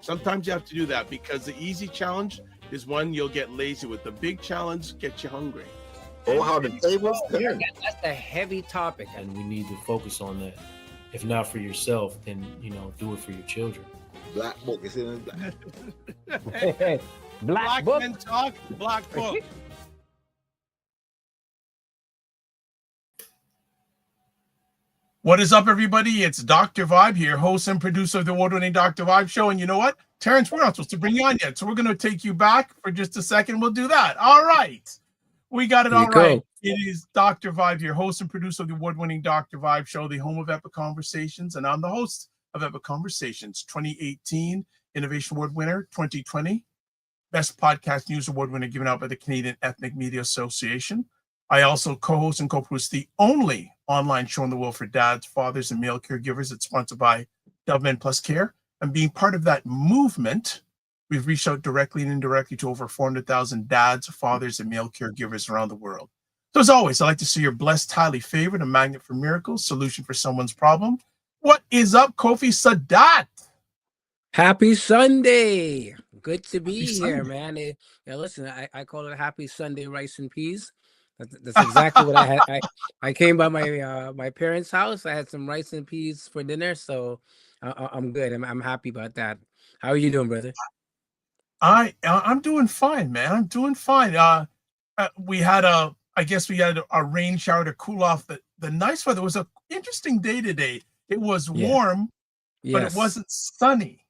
Sometimes you have to do that because the easy challenge is one you'll get lazy with. The big challenge gets you hungry. Oh, how the tables turn. That's a heavy topic, and we need to focus on that. If not for yourself, then do it for your children. Black book is in black. Black book. Men Talk, Black Book. What is up, everybody? It's Dr. Vibe here, host and producer of the award-winning Dr. Vibe Show. And you know what? Terrence, we're not supposed to bring you on yet, so we're going to take you back for just a second. We'll do that. All right. We got it all right. It is Dr. Vibe, your host and producer of the award-winning Dr. Vibe Show, the home of Epic Conversations, and I'm the host of Epic Conversations, 2018 Innovation Award winner, 2020 Best Podcast News Award winner given out by the Canadian Ethnic Media Association. I also co-host and co-produce the only online show in the world for dads, fathers, and male caregivers. It's sponsored by BLKMEN Care. And being part of that movement, we've reached out directly and indirectly to over 400,000 dads, fathers, and male caregivers around the world. So as always, I'd like to see your blessed, highly favored, a magnet for miracles, solution for someone's problem. What is up, Kofi Sadat? Happy Sunday. Good to be here, man. Listen, I call it a happy Sunday rice and peas. That's exactly what I had. I came by my parents' house. I had some rice and peas for dinner, so I'm good. I'm happy about that. How are you doing, brother? I'm doing fine, man. I'm doing fine. We had a rain shower to cool off the nice weather. It was an interesting day today. It was warm, but it wasn't sunny.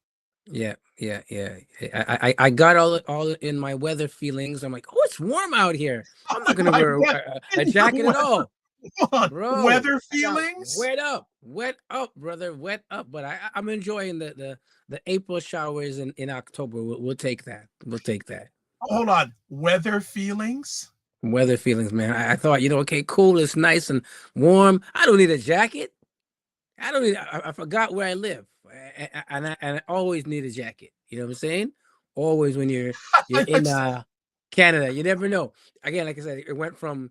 Yeah. I got all in my weather feelings. I'm like, oh, it's warm out here. I'm not gonna wear a jacket at all. Bro, weather feelings? Wet up, brother, wet up. But I'm enjoying the April showers in October. We'll take that. We'll take that. Hold on, weather feelings? Weather feelings, man. I thought, okay, cool. It's nice and warm. I don't need a jacket. I forgot where I live, and I always need a jacket. You know what I'm saying? Always when you're in Canada, you never know. Again, like I said, it went from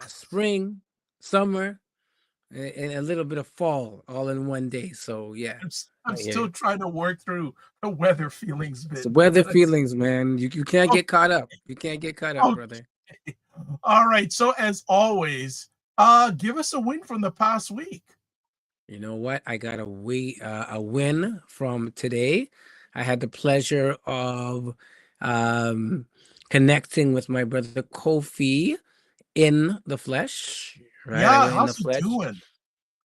spring, summer, and a little bit of fall all in one day. So yeah, I'm still trying to work through the weather feelings bit. It's weather feelings, man. You can't get caught up. You can't get caught up, brother. All right. So as always, give us a win from the past week. You know what? I got a win from today. I had the pleasure of connecting with my brother Kofi in the flesh. Right? Yeah, how's he doing?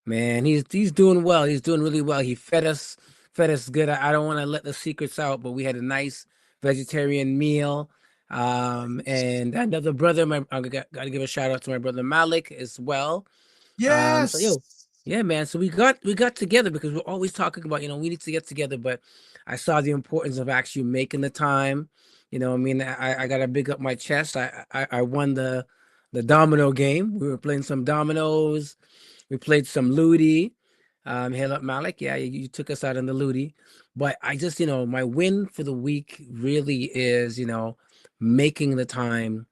Man, he's doing well. He's doing really well. He fed us good. I don't want to let the secrets out, but we had a nice vegetarian meal. And another brother, I got to give a shout out to my brother Malik as well. Yes. Yeah, man. So we got together because we're always talking about, we need to get together. But I saw the importance of actually making the time. I got to big up my chest. I won the domino game. We were playing some dominoes. We played some Ludi. Hail up Malik. Yeah, you took us out in the Ludi. But I just, my win for the week really is, making the time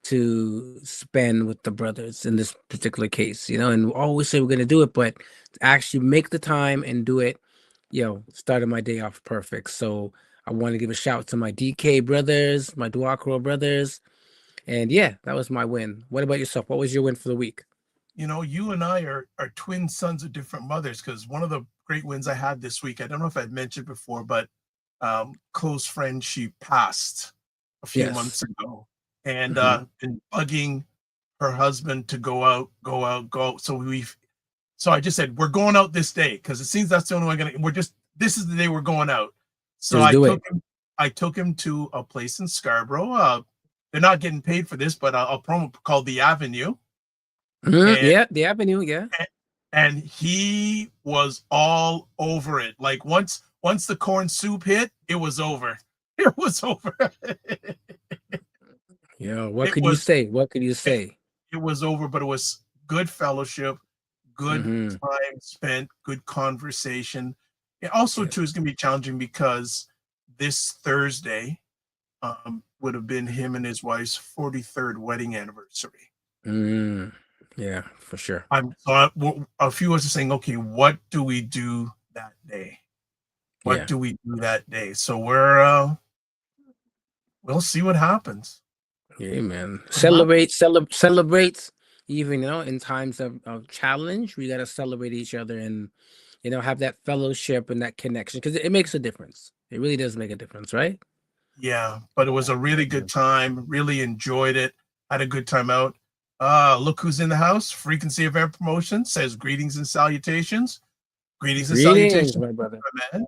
to spend with the brothers in this particular case, and we always say we're going to do it, but to actually make the time and do it, started my day off perfect. So I want to give a shout to my DK brothers, my Duacro brothers. And yeah, that was my win. What about yourself? What was your win for the week? You and I are twin sons of different mothers, because one of the great wins I had this week, I don't know if I'd mentioned before, but close friend, she passed a few months ago. And been bugging her husband to go out. So I just said, we're going out this day, because it seems that's the only way this is the day we're going out. So I took him to a place in Scarborough. They're not getting paid for this, but I'll promo called The Avenue. The Avenue, yeah. And he was all over it. Like once the corn soup hit, it was over. It was over. Yeah, what could you say? What could you say? It was over, but it was good fellowship, good time spent, good conversation. It also, too, is going to be challenging because this Thursday would have been him and his wife's 43rd wedding anniversary. Yeah, for sure. A few of us are saying, okay, what do we do that day? What Yeah. do we do that day? So we'll see what happens. Yeah, man. What Celebrate. Even in times of challenge, we gotta celebrate each other and have that fellowship and that connection because it makes a difference. It really does make a difference, right? Yeah, but it was a really good time. Really enjoyed it. Had a good time out. Look who's in the house. Frequency of Air Promotion says greetings and salutations. Greetings and Greetings, salutations, my brother. my man.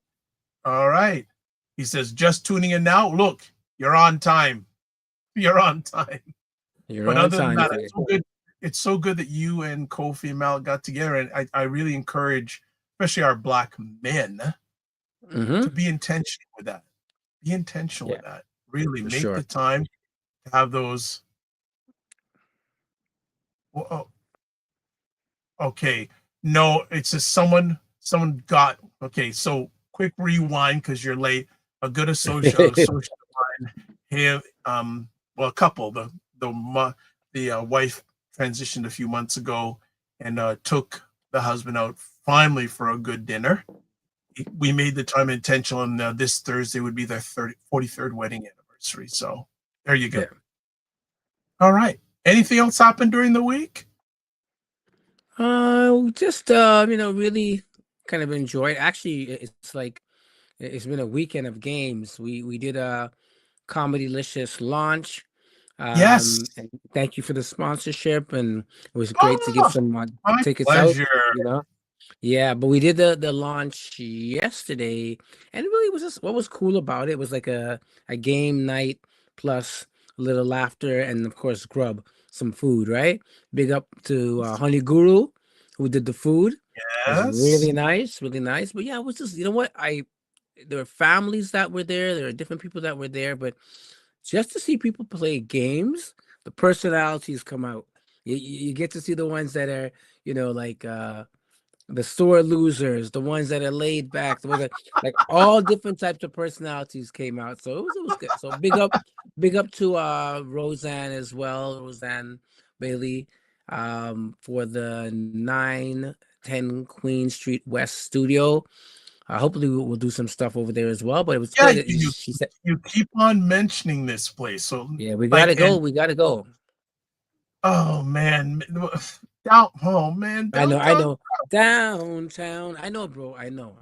All right. He says, just tuning in now. Look, you're on time. You're on time. You're But on other than time that, today. it's so good. It's so good that you and Kofi and Mal got together. And I really encourage, especially our Black men, Mm-hmm. to be intentional with that. Be intentional Yeah, with that. Really for make sure. the time to have those. Well, okay. No, it's just someone got okay. So quick rewind because you're late. A good social line. Here, well, a couple. The wife transitioned a few months ago and took the husband out finally for a good dinner. We made the time intentional, and this Thursday would be their 43rd wedding anniversary. So there you go. Yeah. All right. Anything else happened during the week? Just really kind of enjoyed. Actually, it's like it's been a weekend of games. We did a Comedylicious launch. Yes. And thank you for the sponsorship, and it was great to give Oh, some my tickets out. pleasure. Yeah, but we did the launch yesterday, and it really was just what was cool about it was like a game night plus a little laughter and of course grub, some food, right? Big up to Honey Guru who did the food. It was Yes. really nice, really nice. But yeah, it was just what there were families that were there are different people that were there, but just to see people play games, the personalities come out. You get to see the ones that are like the sore losers, the ones that are laid back, the ones that like all different types of personalities came out. So it was good. So big up to Roseanne as well, Roseanne Bailey, for the 910 Queen Street West studio. Hopefully we'll do some stuff over there as well. But it was Yeah, good. you She said, you keep on mentioning this place. So "Yeah, we gotta like go. and We gotta go." oh man, down oh man, I downtown. know. Downtown. I know, bro. I know.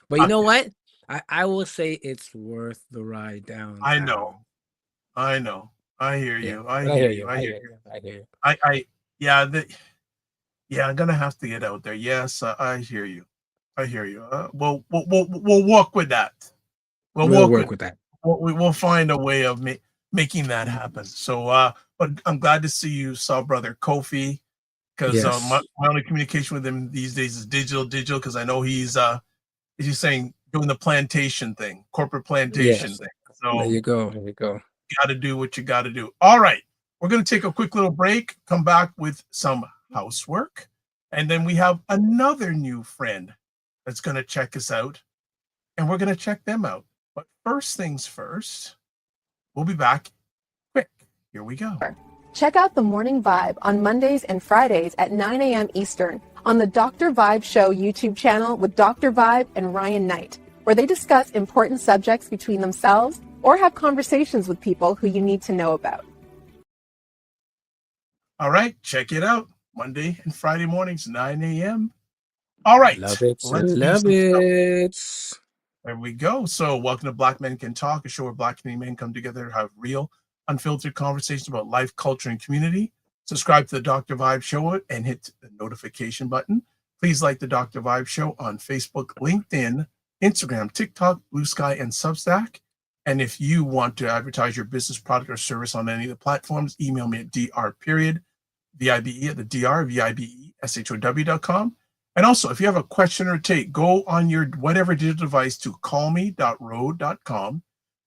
But you know Okay, what? I will say it's worth the ride I know. downtown. I know. I hear Yeah. you. I But I hear hear you. you. I I hear hear you. you. I hear you. I yeah, yeah, I'm gonna have to get out there. Yes, I hear you. I hear you. We'll walk with that. We'll We'll walk work with with that. we'll find a way of making that happen. So but I'm glad to see you saw brother Kofi because Yes. my only communication with him these days is digital because I know he's as you're saying doing the plantation thing, corporate plantation Yes. thing. There So you go. There you go. you got to do what you got to do. All right, we're gonna take a quick little break, come back with some housework, and then we have another new friend that's gonna check us out, and we're gonna check them out. But first things first, we'll be back quick. Here we go. Check out The Morning Vibe on Mondays and Fridays at 9 a.m. Eastern on the Dr. Vibe Show YouTube channel with Dr. Vibe and Ryan Knight, where they discuss important subjects between themselves or have conversations with people who you need to know about. All right, check it out. Monday and Friday mornings, 9 a.m. All right, Love it. let's do Love some stuff. it. There we go. So, welcome to Black Men Can Talk, a show where Black men come together to have real, unfiltered conversations about life, culture, and community. Subscribe to the Dr. Vibe Show and hit the notification button. Please like the Dr. Vibe Show on Facebook, LinkedIn, Instagram, TikTok, Blue Sky, and Substack. And if you want to advertise your business, product, or service on any of the platforms, email me at dr.vibe at the drvibeshow.com. And also, if you have a question or take, go on your whatever digital device to callme.rode.com,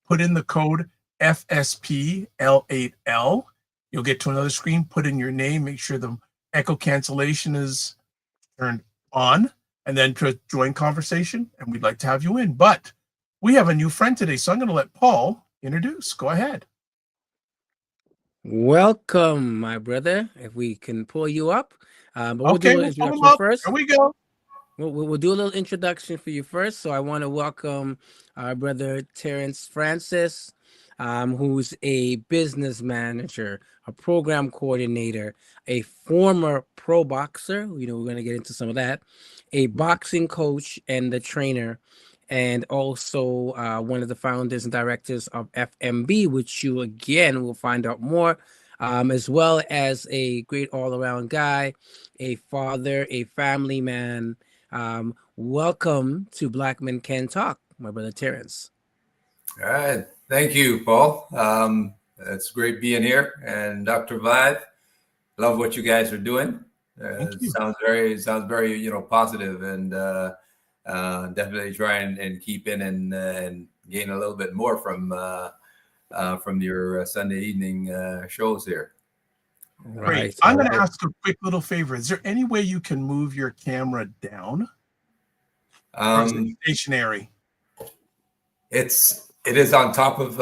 put in the code FSPL8L. You'll get to another screen, put in your name, make sure the echo cancellation is turned on, and then to join conversation. And we'd like to have you in. But we have a new friend today, so I'm going to let Paul introduce. Go ahead. Welcome, my brother. If we can pull you up. But we'll Okay, do an we'll pull him introduction up. first. Here we go. We'll do a little introduction for you first. So I want to welcome our brother Terrence Francis, who's a business manager, a program coordinator, a former pro boxer. You know, we're going to get into some of that, a boxing coach and the trainer, and also one of the founders and directors of FMB, which you again will find out more, as well as a great all-around guy, a father, a family man. Welcome to Black Men Can Talk, my brother Terrence. All right. Thank you, Paul. It's great being here. And Dr. Vibe, love what you guys are doing. Sounds very, positive, and definitely try and keep in and gain a little bit more from your Sunday evening shows here. Great. I'm going to ask a quick little favor. Is there any way you can move your camera down? Or is it stationary? It is on top of.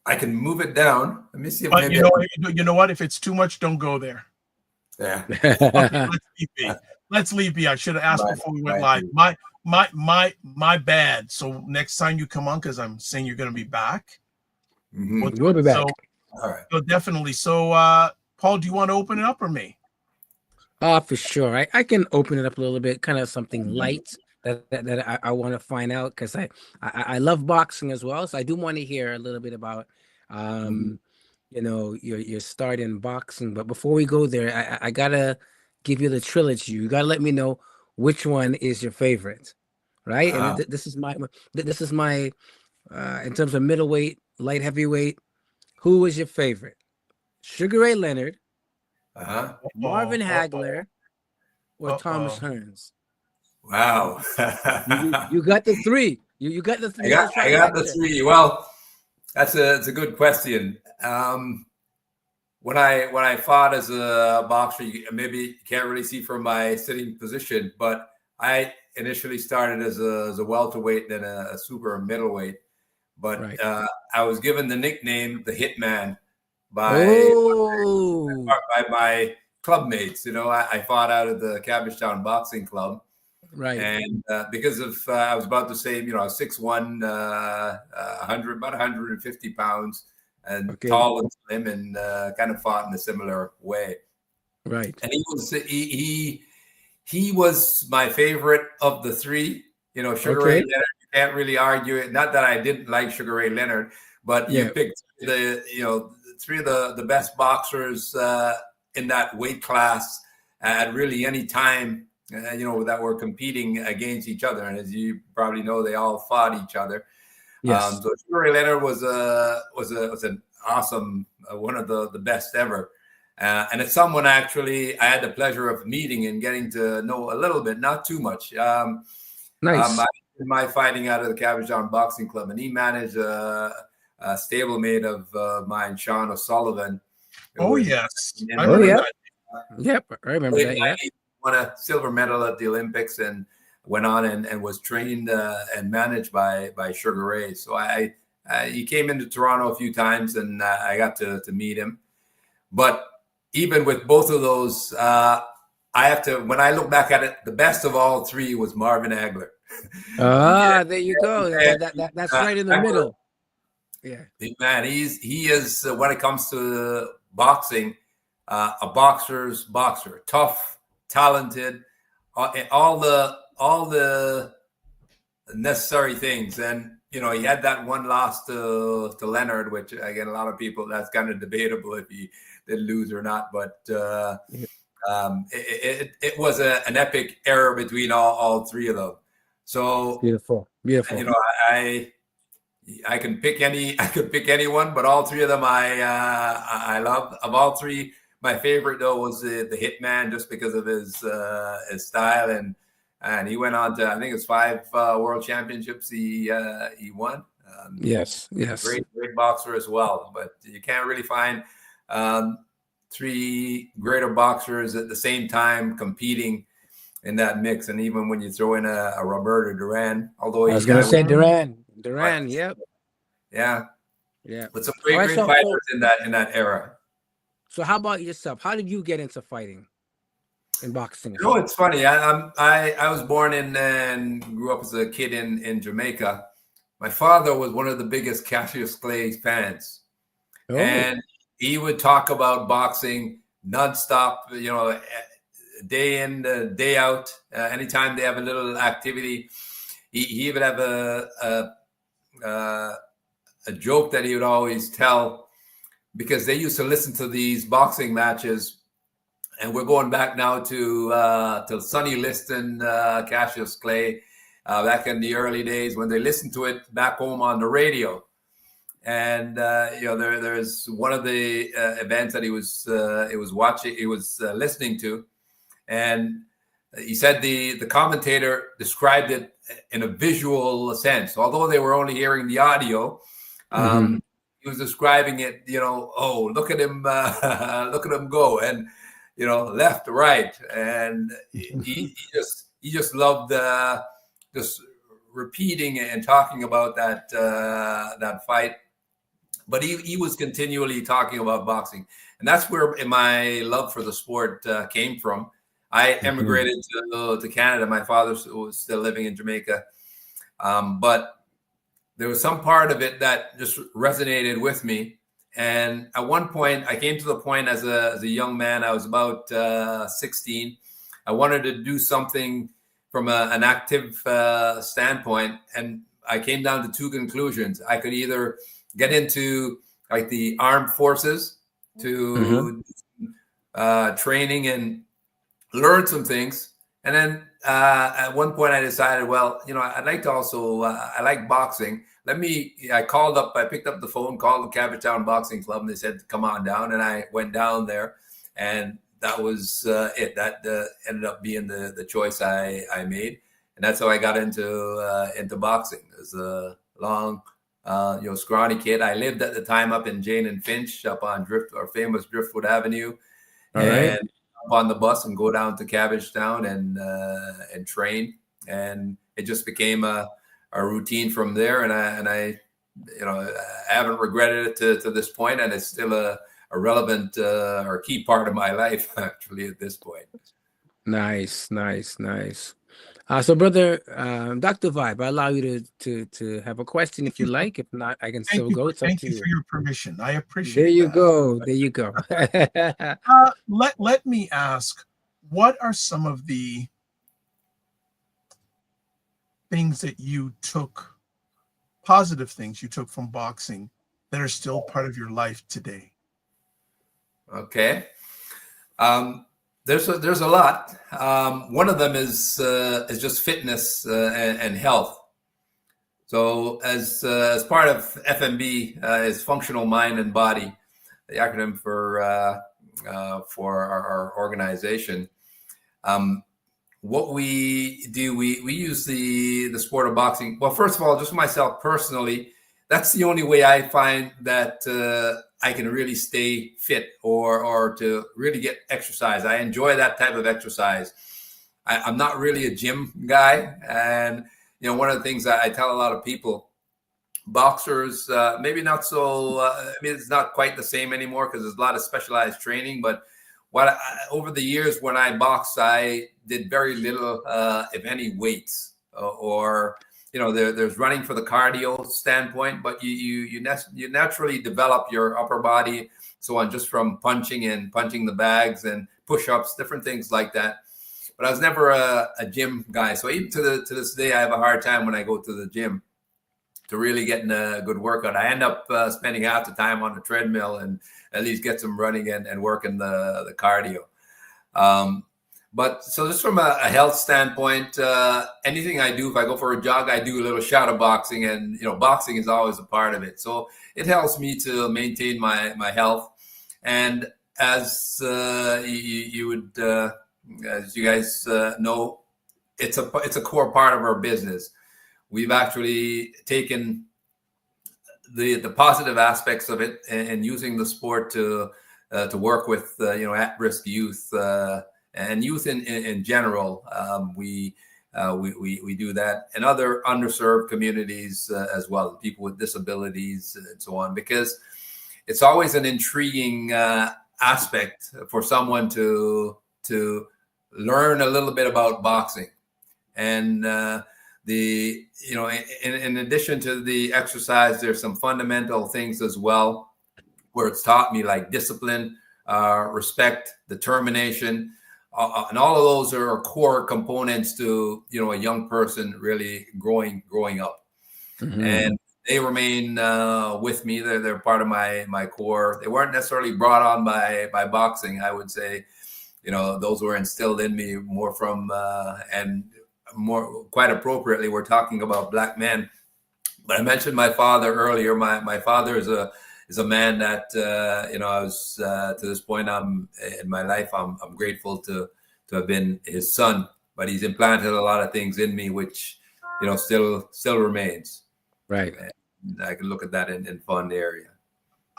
I can move it down. Let me see if maybe you know what? If it's too much, don't go there. Yeah. Okay, let's leave be. I should have asked before we went live. My bad. So next time you come on, because I'm saying you're going to be back. Mm-hmm. We'll be back. So, all right. So definitely. So, Paul, do you want to open it up or me? For sure. I can open it up a little bit, kind of something light that I want to find out, because I love boxing as well. So I do want to hear a little bit about, your start in boxing. But before we go there, I gotta give you the trilogy. You gotta let me know which one is your favorite, right? And this is my in terms of middleweight, light heavyweight. Who was your favorite? Sugar Ray Leonard, Marvin Hagler, or Thomas Hearns? Wow. you got the three. You got the three. I got the three. Well, that's a good question. When I fought as a boxer, maybe you can't really see from my sitting position, but I initially started as a welterweight, then a super middleweight. But I was given the nickname the Hitman by my club mates. I fought out of the Cabbagetown Boxing Club. Right. And because of, I was about to say, 6'1", 100, about 150 pounds, and tall and slim, and kind of fought in a similar way. Right. And he was my favorite of the three. Sugar Ray Leonard, you can't really argue it. Not that I didn't like Sugar Ray Leonard, but you picked three of the best boxers in that weight class at really any time. That were competing against each other, and as you probably know, they all fought each other. Yes. So Sugar Ray Leonard was an awesome, one of the best ever, and it's someone actually I had the pleasure of meeting and getting to know a little bit, not too much. Nice. I did my fighting out of the Cabbagetown Boxing Club, and he managed a stablemate of mine, Sean O'Sullivan. Yes. I remember that. Yeah. Won a silver medal at the Olympics and went on and was trained and managed by Sugar Ray. So he came into Toronto a few times, and I got to meet him. But even with both of those, I have to, when I look back at it, the best of all three was Marvin Hagler. There you go. That's right in the middle. Yeah, man, he is when it comes to boxing, a boxer's boxer, tough, talented, all the necessary things. And he had that one loss to Leonard, which again, a lot of people, that's kind of debatable if he did lose or not, but it was an epic era between all three of them. So beautiful. I can pick anyone, but all three of them I love. Of all three, my favorite though was the Hitman, just because of his style, and he went on to, I think it's 5 world championships he won. Yes. Great boxer as well, but you can't really find three greater boxers at the same time competing in that mix. And even when you throw in a Roberto Duran, although I was going to say Duran, yep. Yeah. But some great so, fighters in that era. So how about yourself? How did you get into fighting? in boxing? You know, it's funny. I was born in and grew up as a kid in Jamaica. My father was one of the biggest Cassius Clay fans, Oh, and he would talk about boxing nonstop. You know, day in, day out. Anytime they have a little activity, he would have a joke that he would always tell, because they used to listen to these boxing matches, and we're going back now to Sonny Liston, Cassius Clay, back in the early days when they listened to it back home on the radio. And you know, there's one of the events that he was listening to, and he said the commentator described it in a visual sense, although they were only hearing the audio. He was describing it, you know, oh, look at him go, and you know, left to right, and he just loved just repeating and talking about that fight. But he was continually talking about boxing, and that's where my love for the sport came from. I emigrated to Canada. My father was still living in Jamaica, but there was some part of it that just resonated with me. And at one point, I came to the point as a young man, I was about 16. I wanted to do something from an active standpoint, and I came down to two conclusions. I could either get into like the armed forces to training and learn some things. And then at one point I decided, well, you know, I'd like to also, I like boxing. I picked up the phone, called the Cabbagetown Boxing Club, and they said, come on down. And I went down there, and that was it. That ended up being the choice I made. And that's how I got into boxing. As a long, you know, scrawny kid. I lived at the time up in Jane and Finch, up on famous Driftwood Avenue. All right. And on the bus and go down to Cabbagetown and train, and it just became a routine from there. And I you know, I haven't regretted it to this point, and it's still a relevant or key part of my life actually at this point. Nice. So, brother, Dr. Vibe, I allow you to have a question if you like. If not, I can still go. It's up to you. Thank you for your permission. I appreciate There you that. There you go. Let me ask, what are some of the things that you took, positive things you took from boxing that are still part of your life today? Okay. There's a lot. One of them is just fitness and health. So as part of FMB is functional mind and body, the acronym for our organization. What we do, we use the sport of boxing. Well, first of all, just myself personally, that's the only way I find that I can really stay fit or to really get exercise. I enjoy that type of exercise. I'm not really a gym guy. And, you know, one of the things I tell a lot of people, boxers, maybe not so, I mean, it's not quite the same anymore because there's a lot of specialized training. But over the years when I boxed, I did very little, if any, weights or you know, there's running for the cardio standpoint, but you naturally develop your upper body, so on, just from punching the bags and push-ups, different things like that. But I was never a gym guy, so even to this day, I have a hard time when I go to the gym to really getting a good workout. I end up spending half the time on the treadmill and at least get some running and working the cardio. But so just from a health standpoint, anything I do, if I go for a jog, I do a little shadow boxing, and, you know, boxing is always a part of it. So it helps me to maintain my health. And as you would, as you guys know, it's a core part of our business. We've actually taken the positive aspects of it and using the sport to work with, you know, at-risk youth, and youth in general. We do that, and other underserved communities as well, people with disabilities and so on, because it's always an intriguing aspect for someone to learn a little bit about boxing. And in addition to the exercise, there's some fundamental things as well, where it's taught me like discipline, respect, determination, and all of those are core components to a young person really growing up. Mm-hmm. And they remain with me. They're part of my core. They weren't necessarily brought on by boxing. I would say, those were instilled in me more from and more quite appropriately. We're talking about Black men, but I mentioned my father earlier. My father is a man that I was to this point in my life. I'm grateful to have been his son, but he's implanted a lot of things in me, which still remains. Right. And I can look at that in fun area.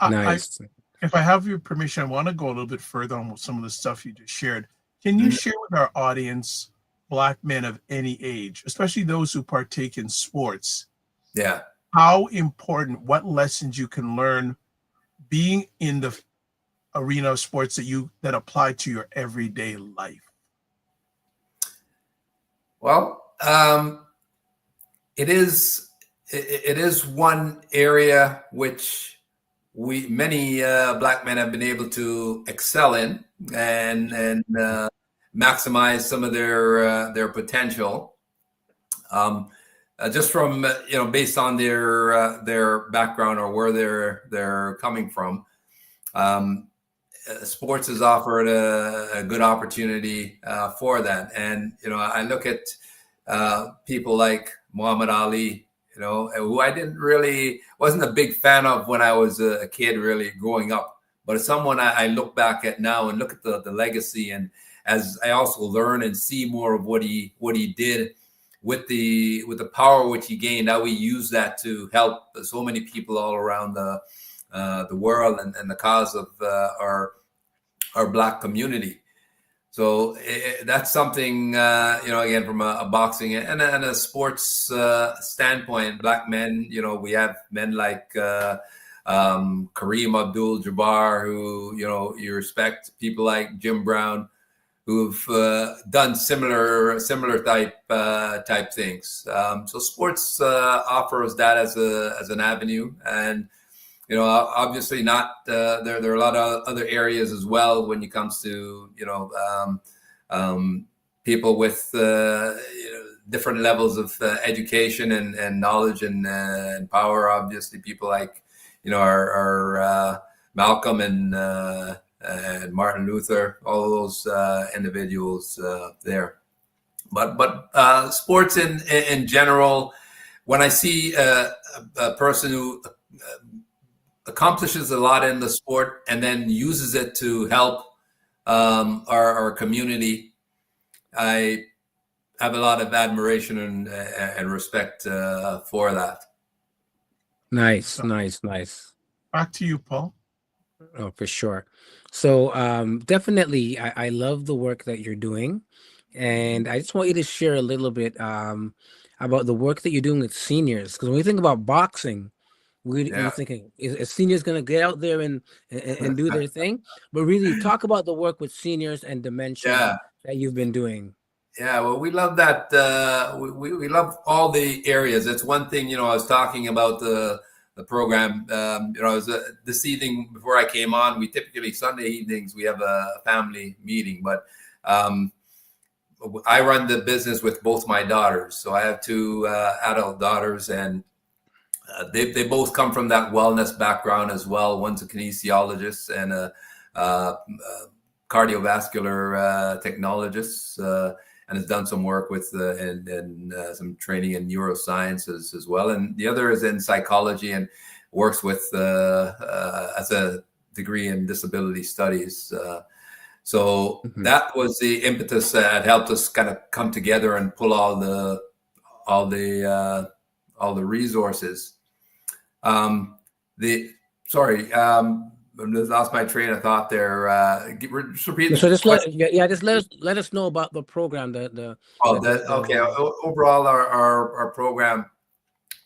Nice. If I have your permission, I want to go a little bit further on some of the stuff you just shared. Can you share with our audience, Black men of any age, especially those who partake in sports? Yeah. How important, what lessons you can learn being in the arena of sports that apply to your everyday life? Well, it is one area which many Black men have been able to excel in and maximize some of their potential. Just from based on their background or where they're coming from, sports has offered a good opportunity for that. And I look at people like Muhammad Ali, who I wasn't a big fan of when I was a kid, really growing up. But it's someone I look back at now and look at the legacy, and as I also learn and see more of what he did. With the power which he gained, how he used that to help so many people all around the world and the cause of our Black community. So that's something again from a boxing and a sports standpoint. Black men, we have men like Kareem Abdul-Jabbar, who you respect. People like Jim Brown, who've done similar type things. So sports offers that as an avenue, and obviously not. There are a lot of other areas as well when it comes to people with different levels of education and knowledge and power. Obviously, people like our Malcolm and Martin Luther, all of those individuals there. But sports in general, when I see a person who accomplishes a lot in the sport and then uses it to help our community, I have a lot of admiration and respect for that. Nice. Back to you, Paul. Oh, for sure. So definitely, I love the work that you're doing. And I just want you to share a little bit about the work that you're doing with seniors. Because when we think about boxing, we're thinking, is seniors going to get out there and do their thing? But really talk about the work with seniors and dementia that you've been doing. Yeah, well, we love that. We love all the areas. It's one thing, I was talking about the program. This evening before I came on, we typically Sunday evenings we have a family meeting, but I run the business with both my daughters. So I have two adult daughters, and they both come from that wellness background as well. One's a kinesiologist and a cardiovascular technologist, and has done some work with and some training in neurosciences as well. And the other is in psychology and works with as a degree in disability studies. So that was the impetus that helped us kind of come together and pull all the resources. I just lost my train of thought there. Just repeat. So just let us know about the program. Overall, our program,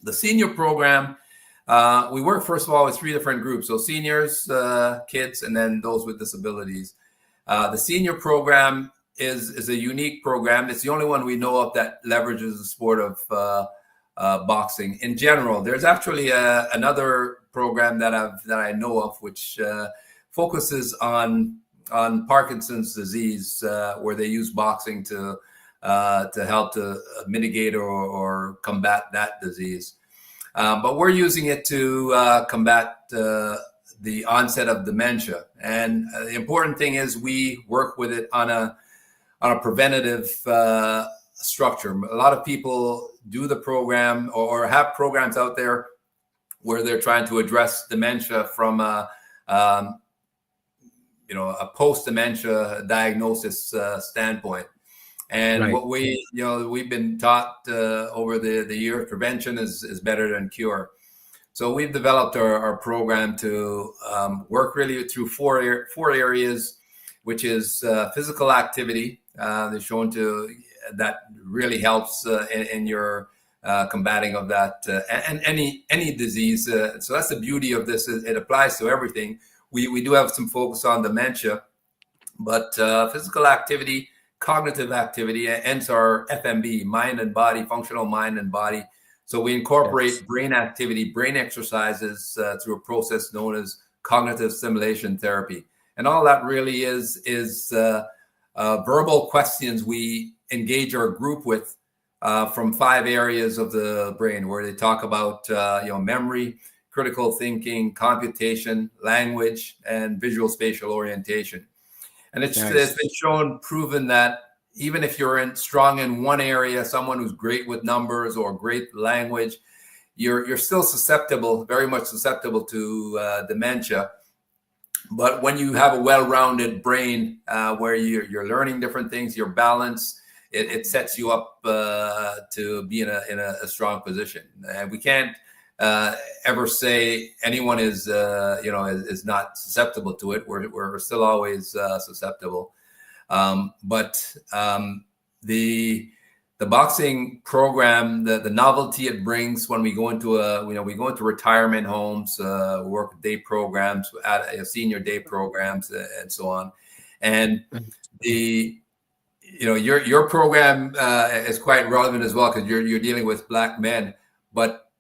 the senior program, we work first of all with 3 different groups. So seniors, kids, and then those with disabilities. The senior program is a unique program. It's the only one we know of that leverages the sport of boxing in general. There's actually another program that I know of which focuses on Parkinson's disease, where they use boxing to help to mitigate or combat that disease. But we're using it to combat the onset of dementia. And the important thing is we work with it on a preventative structure. A lot of people do the program or have programs out there where they're trying to address dementia from a post-dementia diagnosis standpoint. And Right. what we've been taught over the year, prevention is better than cure. So we've developed our program to work really through four areas, which is physical activity. They're shown that really helps in your combating of that and any disease. So that's the beauty of this. It applies to everything. We do have some focus on dementia, but physical activity, cognitive activity, hence our FMB, mind and body, functional mind and body. So we incorporate brain activity, brain exercises through a process known as cognitive stimulation therapy. And all that really is verbal questions we engage our group with from 5 areas of the brain, where they talk about memory, critical thinking, computation, language, and visual spatial orientation. And it's been proven that even if you're strong in one area, someone who's great with numbers or great language, you're still susceptible, very much susceptible to dementia. But when you have a well-rounded brain where you're learning different things, your balance, it sets you up to be in a strong position. And we can't ever say anyone is not susceptible to it. We're still always susceptible. But the boxing program, the novelty it brings when we go into retirement homes, work with day programs, senior day programs, and so on. And your program is quite relevant as well, because you're dealing with Black men. But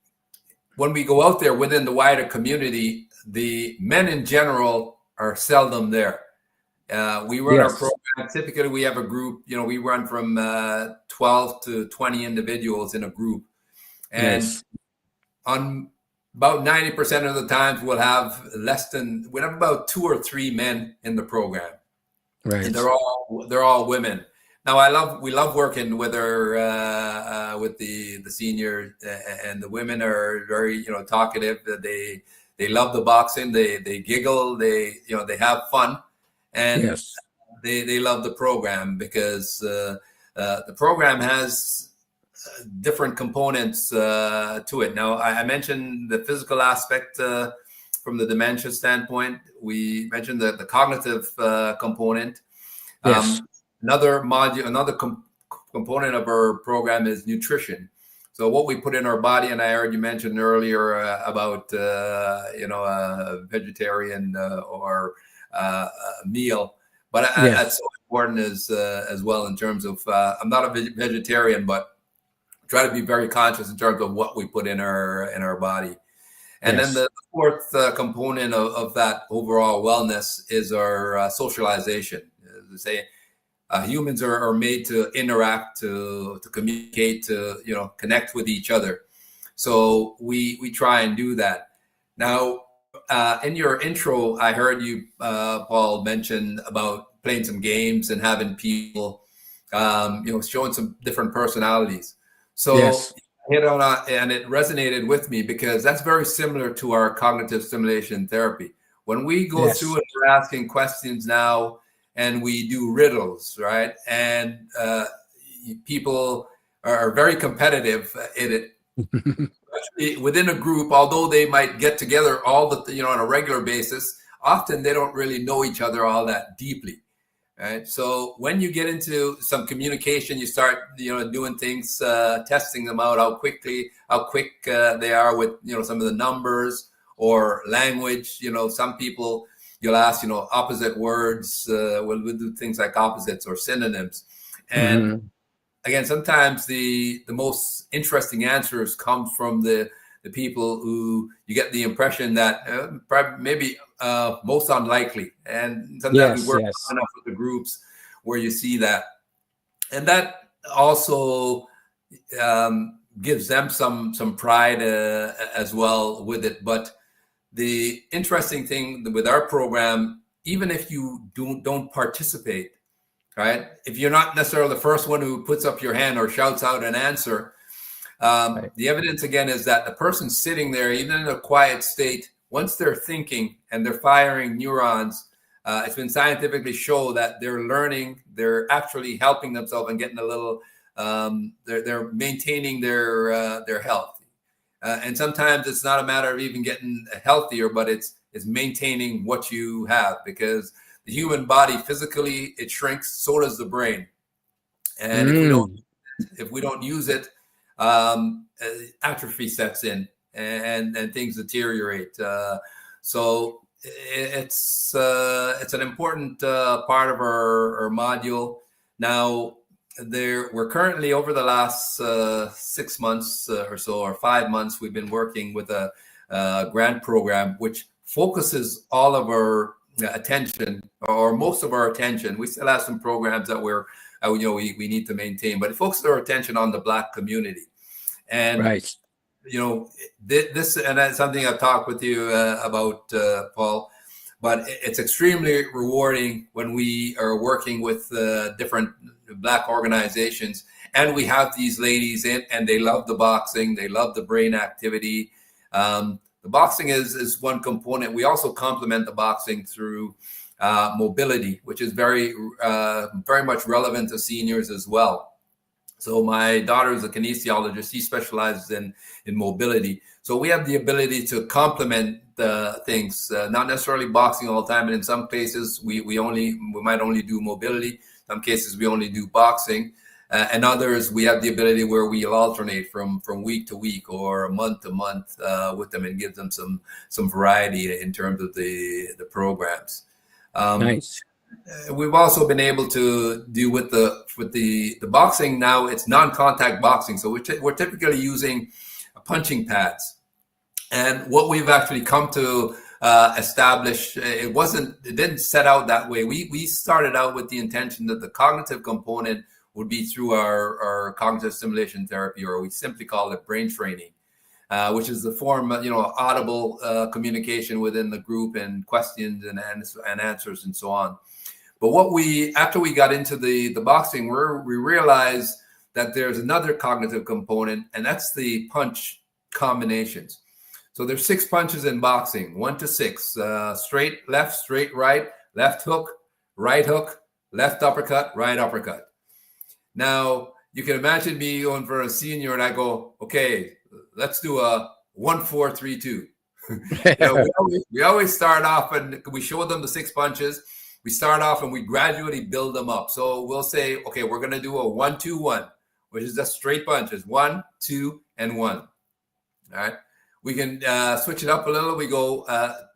when we go out there within the wider community, the men in general are seldom there. We run our program. Typically, we have a group. We run from 12 to 20 individuals in a group, and on about 90% of the times, we'll have about 2 or 3 men in the program. Right. And they're all women. Now, we love working with the senior, and the women are very talkative. They love the boxing. They giggle. They have fun. And they love the program because the program has different components to it. Now, I mentioned the physical aspect from the dementia standpoint. We mentioned the cognitive component. Another component of our program is nutrition. So what we put in our body, and I heard you mention earlier about a vegetarian or meal, but that's so important as well in terms of I'm not a vegetarian, but try to be very conscious in terms of what we put in our body. And then the fourth component of that overall wellness is our socialization. As I say, humans are made to interact, to communicate, to connect with each other. So we try and do that. Now, in your intro, I heard you, Paul, mention about playing some games and having people, showing some different personalities. So hit on and it resonated with me because that's very similar to our cognitive stimulation therapy. When we go through it, we're asking questions now, and we do riddles, right? And people are very competitive in it. Especially within a group, although they might get together on a regular basis, often they don't really know each other all that deeply, right? So when you get into some communication, you start doing things, testing them out, how quick they are with some of the numbers or language. Some people you'll ask, opposite words. We'll do things like opposites or synonyms. And again, sometimes the most interesting answers come from the people who you get the impression that maybe most unlikely. And sometimes we work enough with the groups where you see that. And that also gives them some pride as well with it. But the interesting thing with our program, even if you don't participate, right? If you're not necessarily the first one who puts up your hand or shouts out an answer, the evidence again is that the person sitting there, even in a quiet state, once they're thinking and they're firing neurons, it's been scientifically shown that they're learning, they're actually helping themselves and getting a little, they're maintaining their health. And sometimes it's not a matter of even getting healthier, but it's maintaining what you have, because the human body physically, it shrinks, so does the brain. And if we don't use it, atrophy sets in and things deteriorate. So it's an important part of our module. Now, we're currently, over the last 6 months or so, or 5 months, we've been working with a grant program which focuses all of our attention, or most of our attention. We still have some programs that we need to maintain, but it focuses our attention on the Black community. And this, and that's something I've talked with you about, Paul. But it's extremely rewarding when we are working with different Black organizations, and we have these ladies in, and they love the boxing, they love the brain activity. The boxing is one component. We also complement the boxing through mobility, which is very much relevant to seniors as well. So my daughter is a kinesiologist. She specializes in mobility. So we have the ability to complement things, not necessarily boxing all the time. And in some cases, we might only do mobility. Some cases we only do boxing. And others, we have the ability where we'll alternate from week to week or month to month with them, and give them some variety in terms of the programs. Nice. We've also been able to do with the boxing now. It's non-contact boxing, so we're typically using punching pads. And what we've actually come to establish, it didn't set out that way. We started out with the intention that the cognitive component would be through our cognitive stimulation therapy, or we simply call it brain training, which is the form of, audible communication within the group, and questions and answers and so on. But after we got into the boxing, we realized that there's another cognitive component, and that's the punch combinations. So there's 6 punches in boxing, 1 to 6, straight left, straight right, left hook, left uppercut, right uppercut. Now, you can imagine me going for a senior and I go, okay, let's do a 1-4-3-2. We always start off, and we show them the 6 punches. We start off and we gradually build them up. So we'll say, okay, we're going to do a 1-2-1, which is just straight punches, 1, 2, and 1. All right. We can switch it up a little. We go,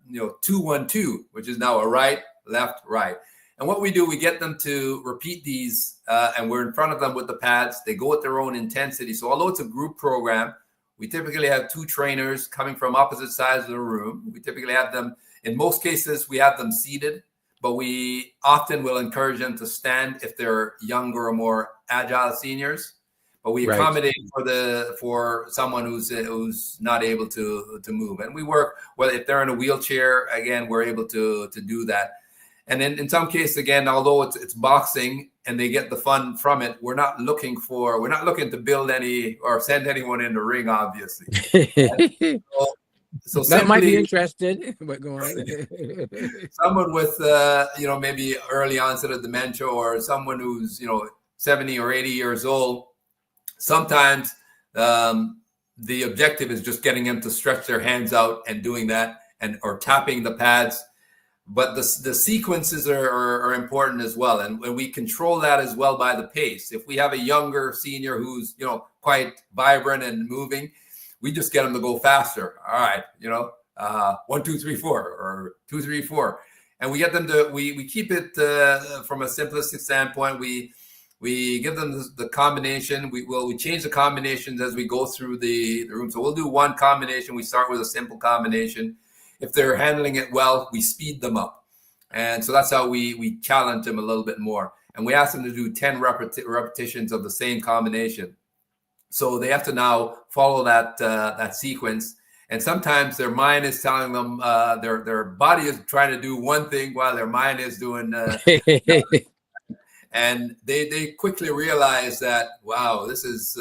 2-1-2, which is now a right, left, right. And what we do, we get them to repeat these, and we're in front of them with the pads. They go at their own intensity. So although it's a group program, we typically have 2 trainers coming from opposite sides of the room. We typically have them, in most cases, we have them seated, but we often will encourage them to stand if they're younger or more agile seniors. But we accommodate for someone who's not able to move. And we work, well, if they're in a wheelchair, again, we're able to do that. And then in some cases, again, although it's boxing and they get the fun from it, we're not looking to build any or send anyone in the ring, obviously. So that might be interested, but go on. Someone with maybe early onset of dementia, or someone who's 70 or 80 years old, sometimes the objective is just getting them to stretch their hands out and doing that, or tapping the pads. But the sequences are important as well, and we control that as well by the pace. If we have a younger senior who's quite vibrant and moving, we just get them to go faster. All right, 1, 2, 3, 4, or 2, 3, 4, and we get them to we keep it from a simplistic standpoint. We give them the combination. We change the combinations as we go through the room. So we'll do one combination. We start with a simple combination. If they're handling it well, we speed them up. And so that's how we challenge them a little bit more. And we ask them to do 10 repetitions of the same combination. So they have to now follow that sequence. And sometimes their mind is telling them, their body is trying to do one thing while their mind is doing and they quickly realize that, wow, this is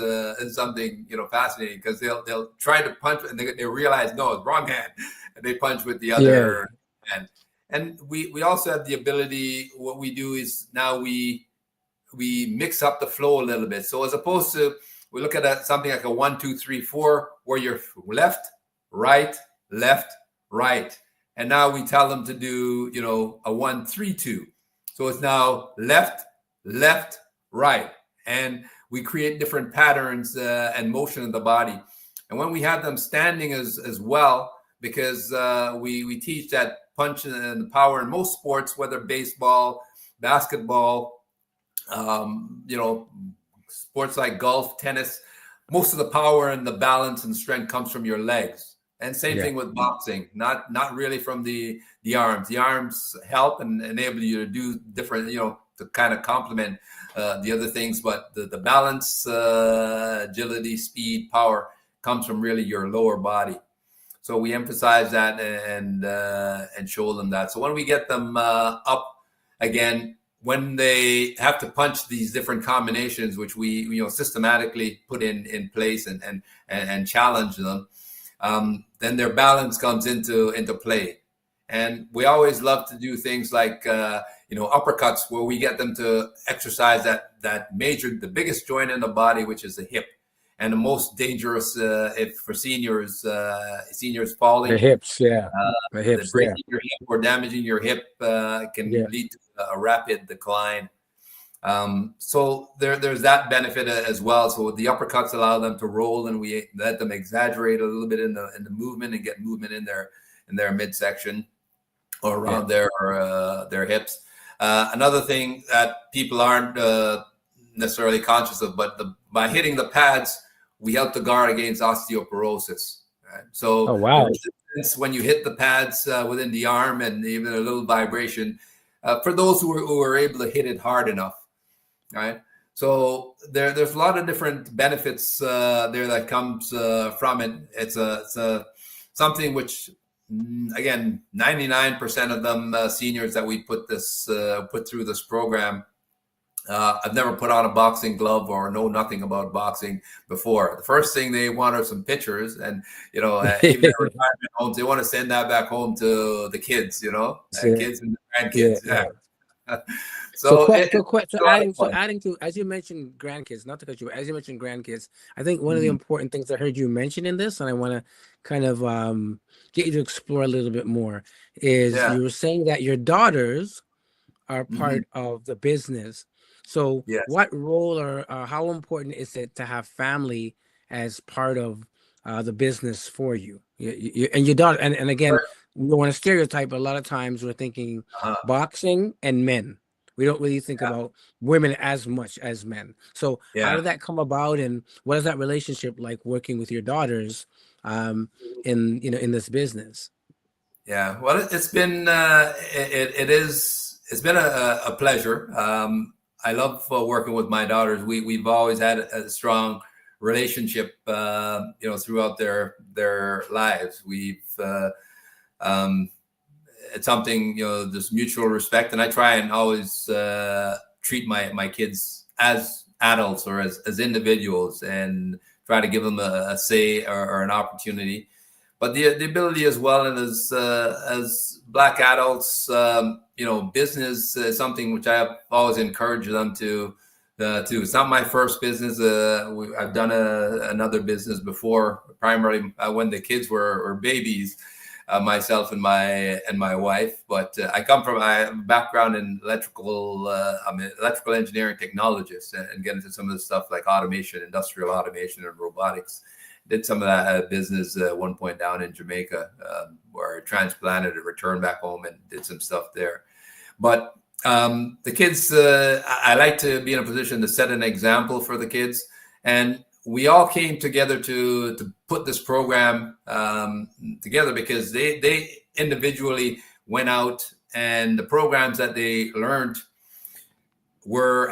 something, fascinating, because they'll try to punch and they realize, no, it's wrong hand, and they punch with the other hand. And we also have the ability. What we do is now we mix up the flow a little bit. So as opposed to, we look at something like a 1, 2, 3, 4, where you're left, right, and now we tell them to do a 1, 3, 2. So it's now left, right, and we create different patterns and motion in the body. And when we have them standing as well, because we teach that punch and the power in most sports, whether baseball, basketball, sports like golf, tennis, most of the power and the balance and strength comes from your legs. And same thing with boxing, not really from the arms. The arms help and enable you to do different, to kind of complement the other things. But the balance, agility, speed, power comes from really your lower body. So we emphasize that and show them that. So when we get them up again, when they have to punch these different combinations, which we systematically put in place and challenge them, then their balance comes into play. And we always love to do things like uppercuts, where we get them to exercise the biggest joint in the body, which is the hip. And the most dangerous, if for seniors falling, the hips, the hips, breaking your hip or damaging your hip can lead to a rapid decline. So there's that benefit as well. So the uppercuts allow them to roll, and we let them exaggerate a little bit in the movement and get movement in their midsection or around their hips. Another thing that people aren't necessarily conscious of, but by hitting the pads, we help to guard against osteoporosis. Right? So when you hit the pads within the arm, and even a little vibration, for those who are able to hit it hard enough, right? So there's a lot of different benefits there that comes from it. It's something which, again, 99% of them seniors that we put through this program, I've never put on a boxing glove or know nothing about boxing before. The first thing they want are some pictures, and even their retirement homes, they want to send that back home to the kids, kids and grandkids. So adding to, as you mentioned, grandkids, not to cut you, as you mentioned grandkids, I think one of the important things I heard you mention in this, and I want to kind of get you to explore a little bit more, is you were saying that your daughters are part of the business. So what role or how important is it to have family as part of the business for you? And your daughter, and again, we don't want to stereotype, but a lot of times we're thinking boxing and men. We don't really think about women as much as men. So how did that come about, and what is that relationship like working with your daughters in this business? Yeah, well, it's been it's been a pleasure. I love working with my daughters. We've always had a strong relationship, throughout their lives. We've it's something, this mutual respect, and I try and always treat my kids as adults or as individuals, and try to give them a say or an opportunity. But the ability as well, and as Black adults, business is something which I have always encouraged them to. It's not my first business. I've done another business before, primarily when the kids were babies, myself and my wife. But I come from a background in electrical. I'm an electrical engineering technologist, and get into some of the stuff like automation, industrial automation, and robotics. did some of that business at one point down in Jamaica, where I transplanted and returned back home and did some stuff there. But the kids, I like to be in a position to set an example for the kids. And we all came together to put this program together because they individually went out, and the programs that they learned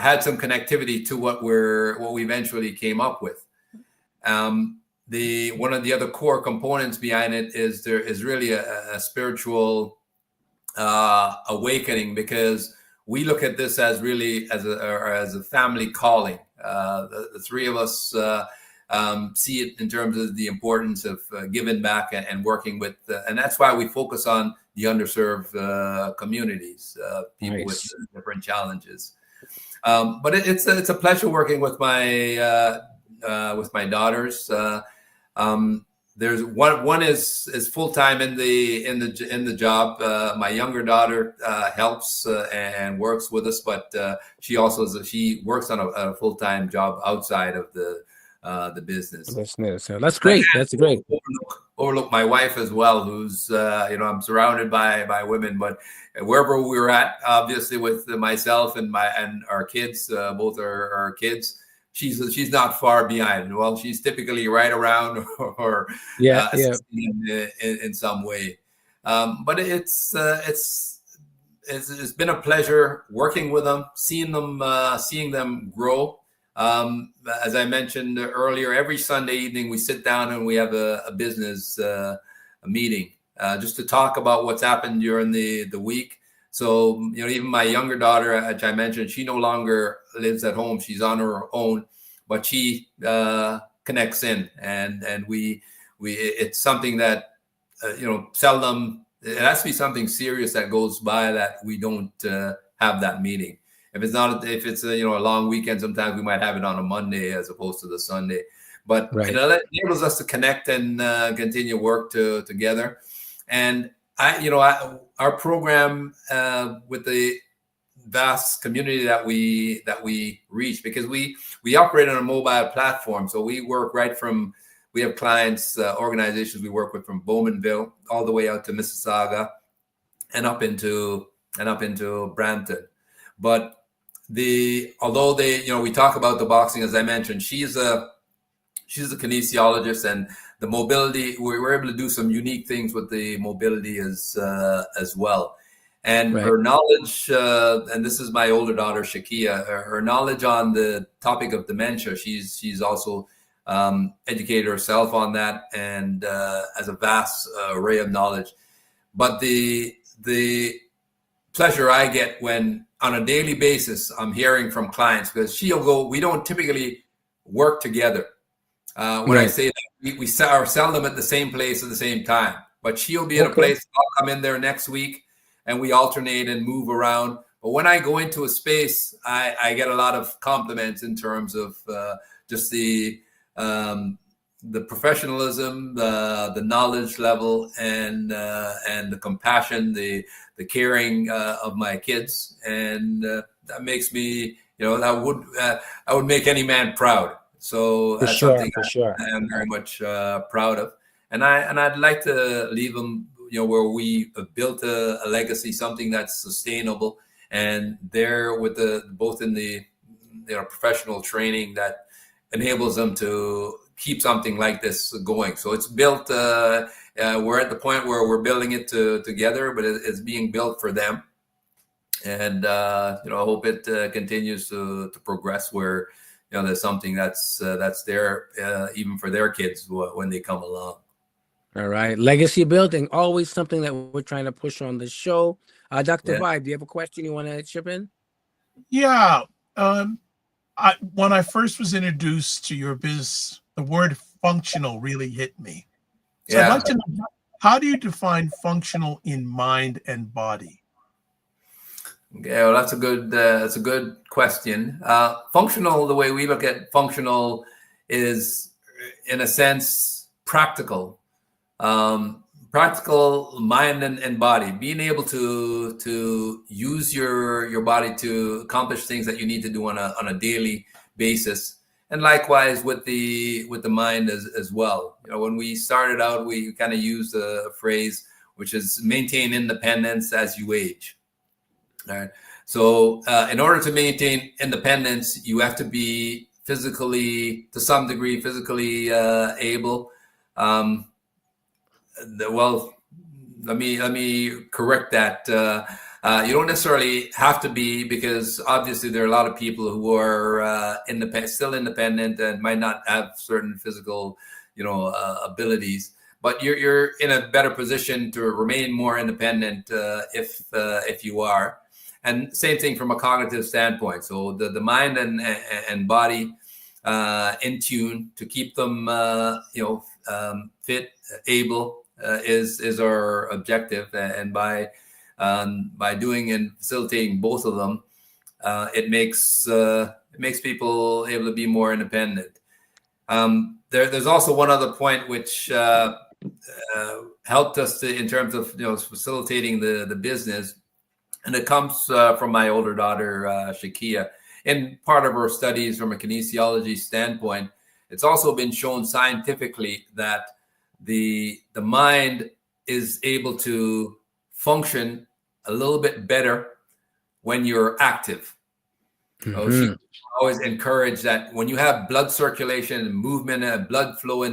had some connectivity to what we eventually came up with. One of the other core components behind it is there is really a spiritual awakening, because we look at this as really as a family calling. The three of us see it in terms of the importance of giving back and working with, and that's why we focus on the underserved communities, people with different challenges. But it's a pleasure working with my daughters. There's one is full time in the job. My younger daughter helps and works with us, but she works on a full time job outside of the business. So that's great. That's great. Overlook my wife as well, who's I'm surrounded by women, but wherever we're at, obviously with myself and our kids, both our kids. She's not far behind. Well, she's typically right around or assisting in some way. But it's been a pleasure working with them, seeing them grow. As I mentioned earlier, every Sunday evening we sit down and we have a business meeting just to talk about what's happened during the week. So, even my younger daughter, as I mentioned, she no longer lives at home. She's on her own, but she connects in, and we it's something that, seldom, it has to be something serious that goes by that we don't have that meeting. If it's a long weekend, sometimes we might have it on a Monday as opposed to the Sunday, but it enables us to connect and continue work together. And our program with the vast community that we reach, because we operate on a mobile platform, so we work we have clients, organizations we work with from Bowmanville all the way out to Mississauga and up into Brampton. But although we talk about the boxing, as I mentioned, she's a kinesiologist, and the mobility, we're able to do some unique things with the mobility as well. And her knowledge, and this is my older daughter, Shakia, her knowledge on the topic of dementia, she's also educated herself on that, and has a vast array of knowledge. But the pleasure I get when on a daily basis I'm hearing from clients, because she'll go, we don't typically work together. When I say that, we sell them at the same place at the same time, but she'll be at a place, I'll come in there next week, and we alternate and move around. But when I go into a space, I get a lot of compliments in terms of just the professionalism, the knowledge level, and the compassion, the caring of my kids, and that makes me, that would make any man proud. So that's something I am very much proud of, and I'd like to leave them, where we built a legacy, something that's sustainable, and there with both in the professional training that enables them to keep something like this going. So it's built. We're at the point where we're building it together, but it's being built for them, and I hope it continues to progress where there's something that's there even for their kids when they come along. All right, legacy building, always something that we're trying to push on the show. Dr. Vibe, do you have a question you want to chip in? Yeah. When I first was introduced to your business, the word functional really hit me. So I'd like to know, how do you define functional in mind and body? Okay, well, that's a good question. Functional, the way we look at functional, is in a sense practical. Practical mind and body, being able to use your body to accomplish things that you need to do on a daily basis. and likewise with the mind as well. When we started out, we kind of used a phrase which is maintain independence as you age. All right. So in order to maintain independence, you have to be physically, to some degree, physically able. Well, let me correct that. You don't necessarily have to be, because obviously there are a lot of people who are still independent and might not have certain physical, abilities. But you're in a better position to remain more independent if you are. And same thing from a cognitive standpoint. So the mind and body in tune to keep them fit, able is our objective. And by doing and facilitating both of them, it makes people able to be more independent. There's also one other point which helped us in terms of facilitating the business, and it comes from my older daughter Shakia. In part of her studies from a kinesiology standpoint, it's also been shown scientifically that the mind is able to function a little bit better when you're active. So she always encouraged that when you have blood circulation and movement and blood flow,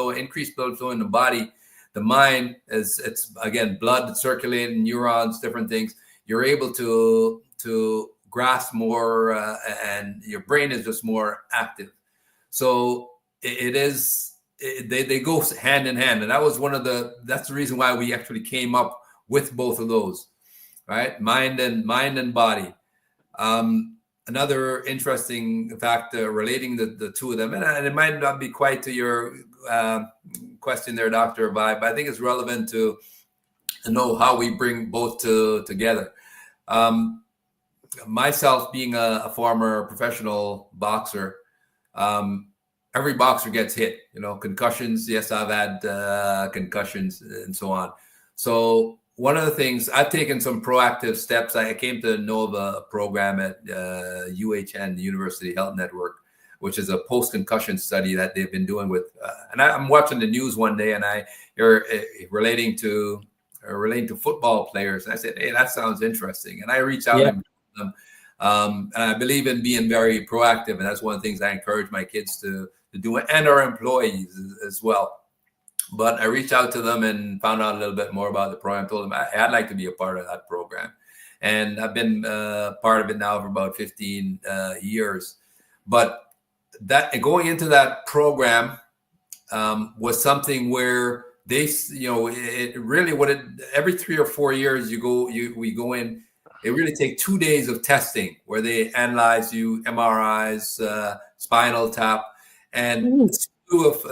increased blood flow in the body, the mind it's again blood circulating, neurons, different things. You're able to grasp more, and your brain is just more active. So they go hand in hand, and that's the reason why we actually came up with both of those, right? Mind and body. Another interesting fact relating the two of them, and it might not be quite to your question there, Dr. Vibe, but I think it's relevant to know how we bring both together. Myself being a former professional boxer, every boxer gets hit, concussions. Yes, I've had concussions and so on. So one of the things, I've taken some proactive steps. I came to know of a program at UHN, the University Health Network, which is a post-concussion study that they've been doing with, and I'm watching the news one day, and you're relating to football players. And I said, hey, that sounds interesting. And I reached out to them. And I believe in being very proactive. And that's one of the things I encourage my kids to do, and our employees as well. But I reached out to them and found out a little bit more about the program. I told them I'd like to be a part of that program. And I've been part of it now for about 15 years. But that going into that program was something where they, it really, every 3 or 4 years we go in, they really take 2 days of testing where they analyze you, MRIs, spinal tap, and a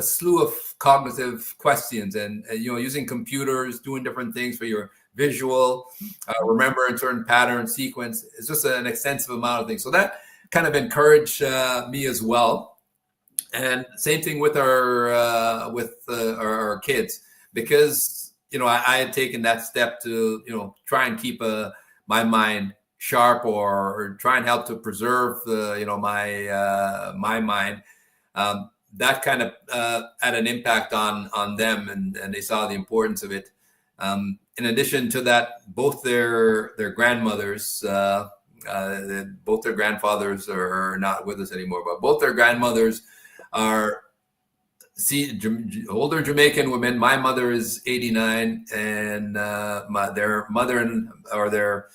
slew of cognitive questions, and using computers, doing different things for your visual, remembering certain pattern sequence. It's just an extensive amount of things. So that kind of encouraged me as well. And same thing with our kids, because I had taken that step to try and keep my mind sharp, or try and help to preserve my mind. That kind of had an impact on them, and they saw the importance of it. In addition to that, both their grandmothers, both their grandfathers are not with us anymore, but both their grandmothers are older Jamaican women. My mother is 89, and their mother their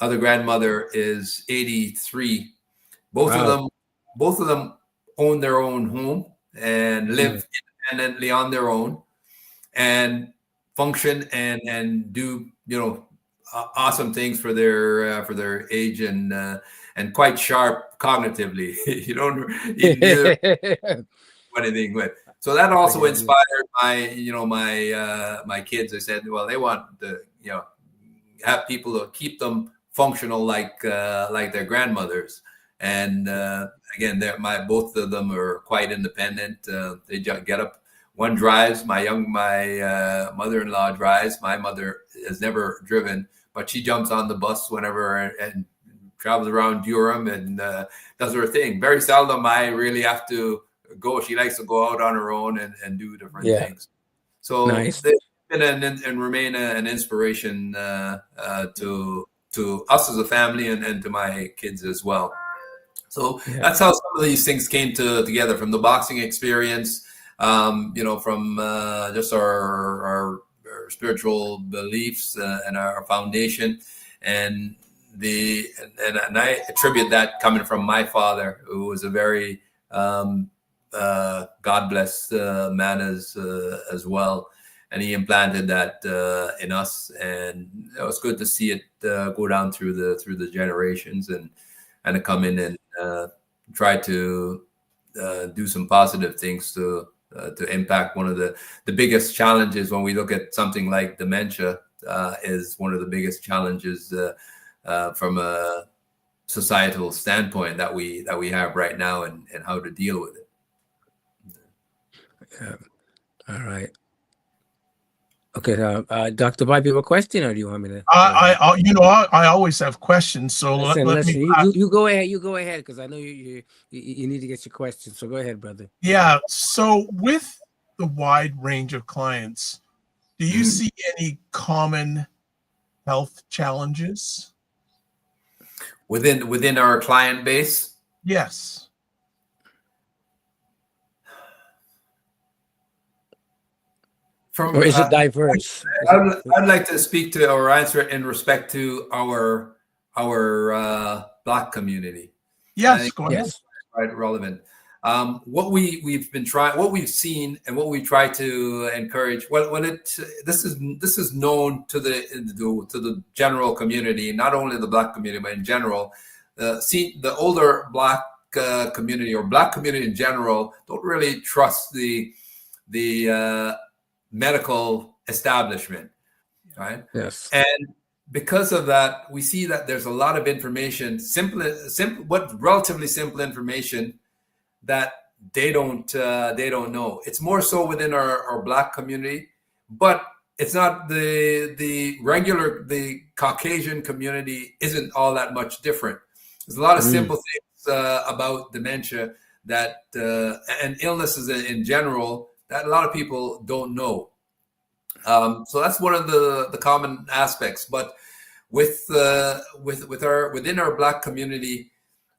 other grandmother is 83. Both of them own their own home and live independently on their own, and function and do awesome things for their age, and quite sharp cognitively. You don't need anything with. So that also inspired my kids. I said, well, they want to have people to keep them functional like their grandmothers. And again, both of them are quite independent. They get up. One drives. My mother-in-law drives. My mother has never driven, but she jumps on the bus whenever and travels around Durham and does her thing. Very seldom I really have to go. She likes to go out on her own and do different things. So nice. they've been and remain an inspiration to us as a family and to my kids as well. So that's how some of these things came together, from the boxing experience, from just our spiritual beliefs and our foundation, and I attribute that coming from my father, who was a very God blessed man as well, and he implanted that in us, and it was good to see it go down through the generations and to come in and try to do some positive things to impact. One of the biggest challenges when we look at something like dementia is one of the biggest challenges from a societal standpoint that we have right now, and how to deal with it. All right. Okay, Dr. Vibe, you have a question, or do you want me to? I always have questions. So let me. You go ahead. You go ahead, because I know you need to get your questions. So go ahead, brother. Yeah. So with the wide range of clients, do you see any common health challenges within our client base? Yes. Or is it diverse? I'd like to speak to or answer it in respect to our Black community. Yes, go ahead. Yes, right, relevant. What we've been trying, what we've seen, and what we try to encourage. This is known to the general community, not only the Black community, but in general. The older Black community, or Black community in general, don't really trust the medical establishment, right? Yes. And because of that, we see that there's a lot of information, relatively simple information that they don't know. It's more so within our Black community, but it's not the Caucasian community isn't all that much different. There's a lot of simple things about dementia that and illnesses in general that a lot of people don't know. So that's one of the common aspects. But within our Black community,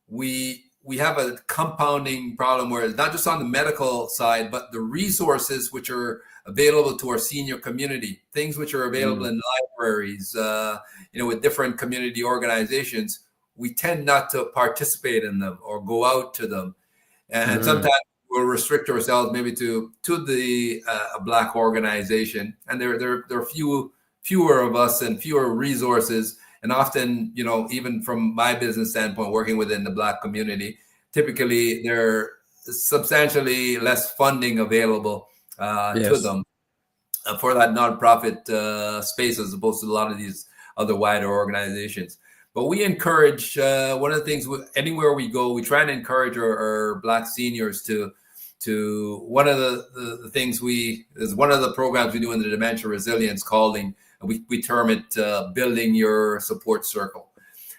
we have a compounding problem where it's not just on the medical side, but the resources which are available to our senior community, things which are available in libraries, with different community organizations, we tend not to participate in them or go out to them, and sometimes we'll restrict ourselves maybe to the Black organization, and there are fewer of us and fewer resources, and often, even from my business standpoint, working within the Black community, typically there is substantially less funding available to them for that nonprofit space, as opposed to a lot of these other wider organizations. But we encourage, one of the things, anywhere we go, we try and encourage our Black seniors to one of the things is one of the programs we do in the Dementia Resilience calling, we term it building your support circle.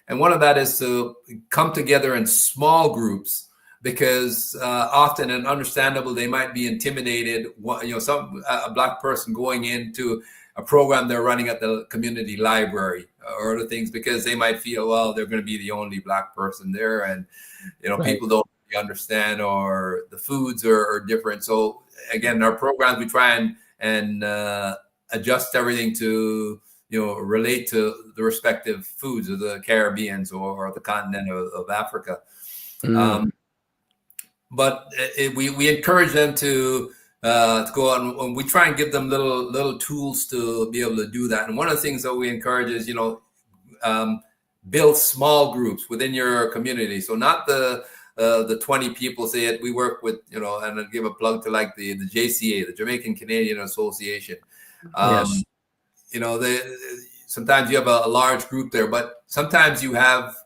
And one of that is to come together in small groups, because often, and understandable, they might be intimidated, a Black person going into a program they're running at the community library or other things, because they might feel, well, they're going to be the only Black person there, and people don't understand, or the foods are different. So again, in our programs, we try and adjust everything to relate to the respective foods of the Caribbeans or the continent of Africa. But we encourage them to go out, and we try and give them little tools to be able to do that. And one of the things that we encourage is build small groups within your community. So not the 20 people. Say it. We work with and I'll give a plug to like the JCA, the Jamaican Canadian Association. Sometimes you have a large group there, but sometimes you have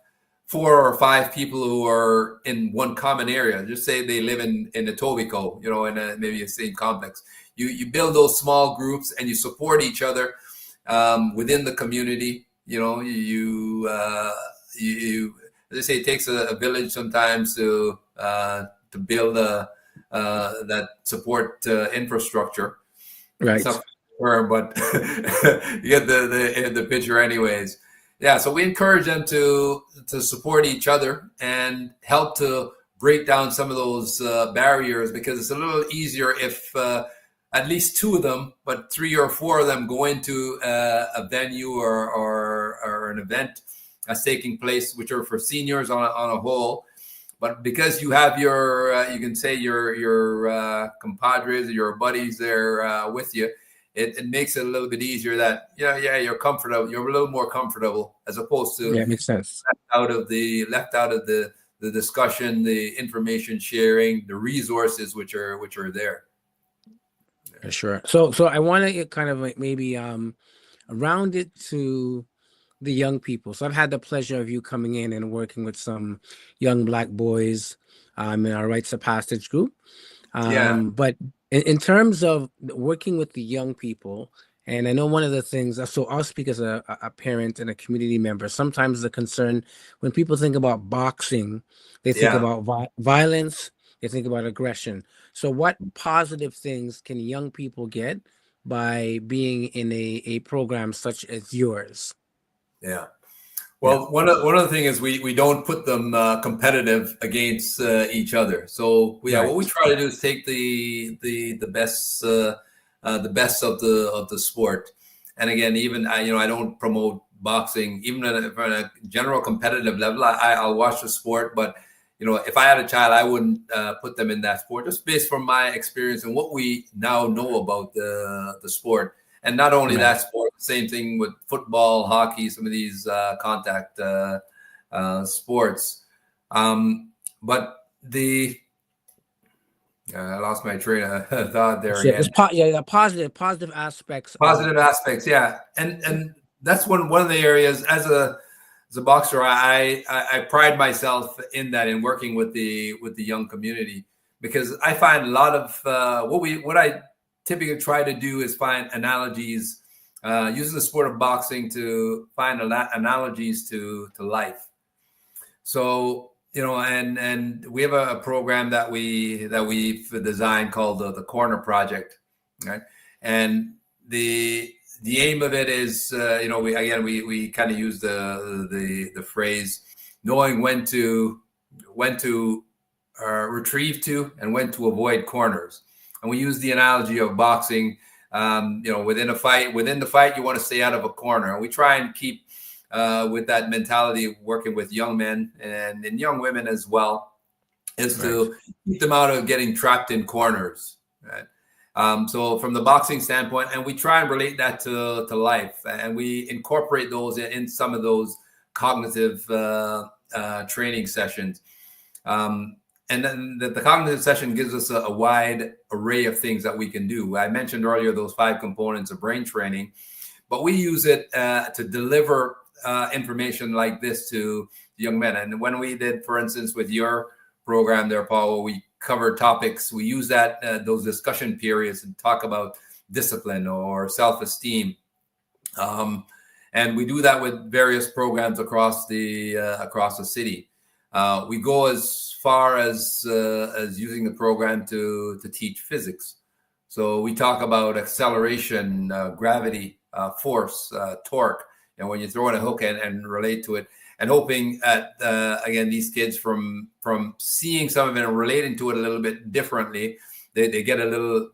4 or 5 people who are in one common area. Just say they live in Etobicoke, in maybe a same complex. You build those small groups and you support each other as I say, it takes a village sometimes to build that support infrastructure. Right. It's not firm, but you get the picture anyways. Yeah, so we encourage them to support each other and help to break down some of those barriers, because it's a little easier if at least two of them, but 3 or 4 of them go into a venue or an event that's taking place, which are for seniors on a whole. But because you have your, you can say your compadres, your buddies there with you, it makes it a little bit easier that, you're comfortable. You're a little more comfortable, as opposed to Yeah, it makes sense. left out of the discussion, the information sharing, the resources which are there. For sure. So I want to get kind of like maybe around it to the young people. So I've had the pleasure of you coming in and working with some young Black boys in our Rites of Passage group. But in terms of working with the young people, and I know one of the things, so I'll speak as a parent and a community member. Sometimes the concern when people think about boxing, they think about violence, they think about aggression. So what positive things can young people get by being in a program such as yours? Yeah. Well, one of the things is we don't put them competitive against each other. So what we try to do is take the best of the sport. And again, even I don't promote boxing even on a general competitive level. I'll watch the sport, but if I had a child, I wouldn't put them in that sport, just based from my experience and what we now know about the sport. And not only that sport, same thing with football, hockey, some of these contact sports. But I lost my train of thought there again. Positive aspects. Positive aspects, yeah. And that's one of the areas as a boxer, I pride myself in that, in working with the young community, because I find a lot of what I typically try to do is find analogies, using the sport of boxing to find analogies to life. So, and we have a program that we've designed called the Corner Project, right? And the aim of it is, we kind of use the phrase knowing when to retrieve to and when to avoid corners. And we use the analogy of boxing. Within the fight, you want to stay out of a corner. And we try and keep with that mentality, working with young men and young women as well, is to keep them out of getting trapped in corners. Right? So from the boxing standpoint, and we try and relate that to life, and we incorporate those in some of those cognitive training sessions. And then the cognitive session gives us a wide array of things that we can do. I mentioned earlier those 5 components of brain training, but we use it to deliver information like this to young men. And when we did, for instance, with your program there, Paul, we covered topics, we use those discussion periods to talk about discipline or self-esteem. And we do that with various programs across the city. We go as far as using the program to teach physics. So we talk about acceleration, gravity, force, torque, and when you throw in a hook and relate to it, and hoping at again, these kids from seeing some of it and relating to it a little bit differently, they get a little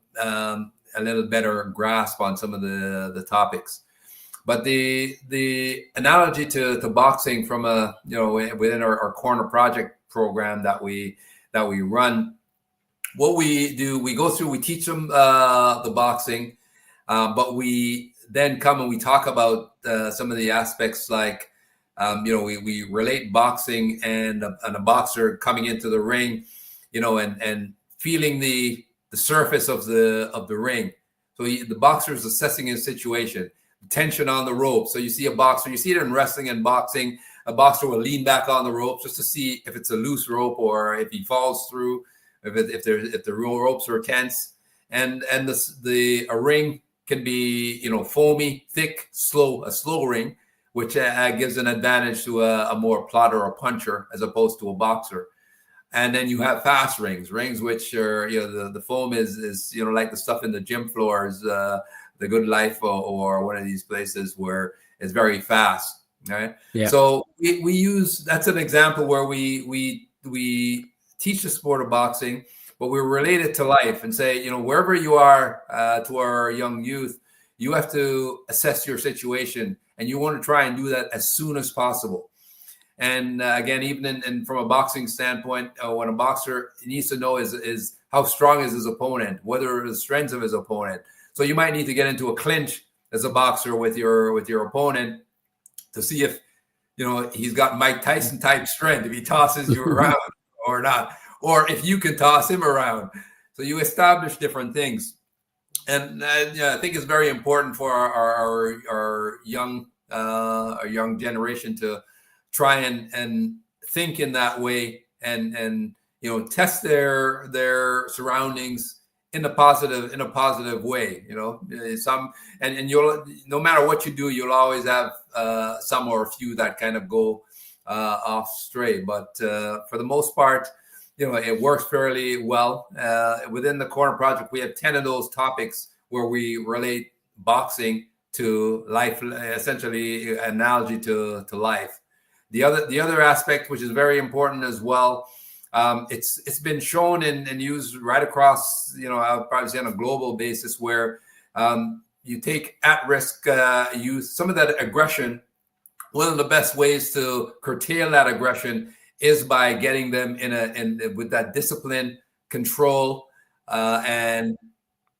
better grasp on some of the topics. But the analogy to boxing from within our Corner Project program that we run, what we do, we go through, we teach them the boxing, but we then come and we talk about some of the aspects like we relate boxing and a boxer coming into the ring, and feeling the surface of the ring. So the boxer is assessing his situation. Tension on the rope. So you see a boxer, you see it in wrestling and boxing, a boxer will lean back on the rope just to see if it's a loose rope or if he falls through, if the ropes are tense. And a ring can be, foamy, thick, slow, a slow ring, which gives an advantage to a more plotter or puncher as opposed to a boxer. And then you have fast rings which are, the foam is like the stuff in the gym floors, the Good Life or one of these places where it's very fast, right? Yeah. So we use, that's an example where we teach the sport of boxing, but we relate it to life and say, wherever you are, to our young youth, you have to assess your situation, and you want to try and do that as soon as possible. And again, even in from a boxing standpoint, what a boxer needs to know is how strong is his opponent, what are the strengths of his opponent. So you might need to get into a clinch as a boxer with your opponent to see if he's got Mike Tyson type strength, if he tosses you around or not, or if you can toss him around. So you establish different things, and I think it's very important for our young generation to try and think in that way, and test their surroundings in a positive way. And you'll, no matter what you do, you'll always have some or a few that kind of go off stray. But for the most part, it works fairly well. Within the Corner Project, we have 10 of those topics where we relate boxing to life, essentially analogy to life. The other aspect, which is very important as well, it's been shown and used right across, I'll probably say on a global basis, where you take at-risk youth, some of that aggression. One of the best ways to curtail that aggression is by getting them with that discipline, control, and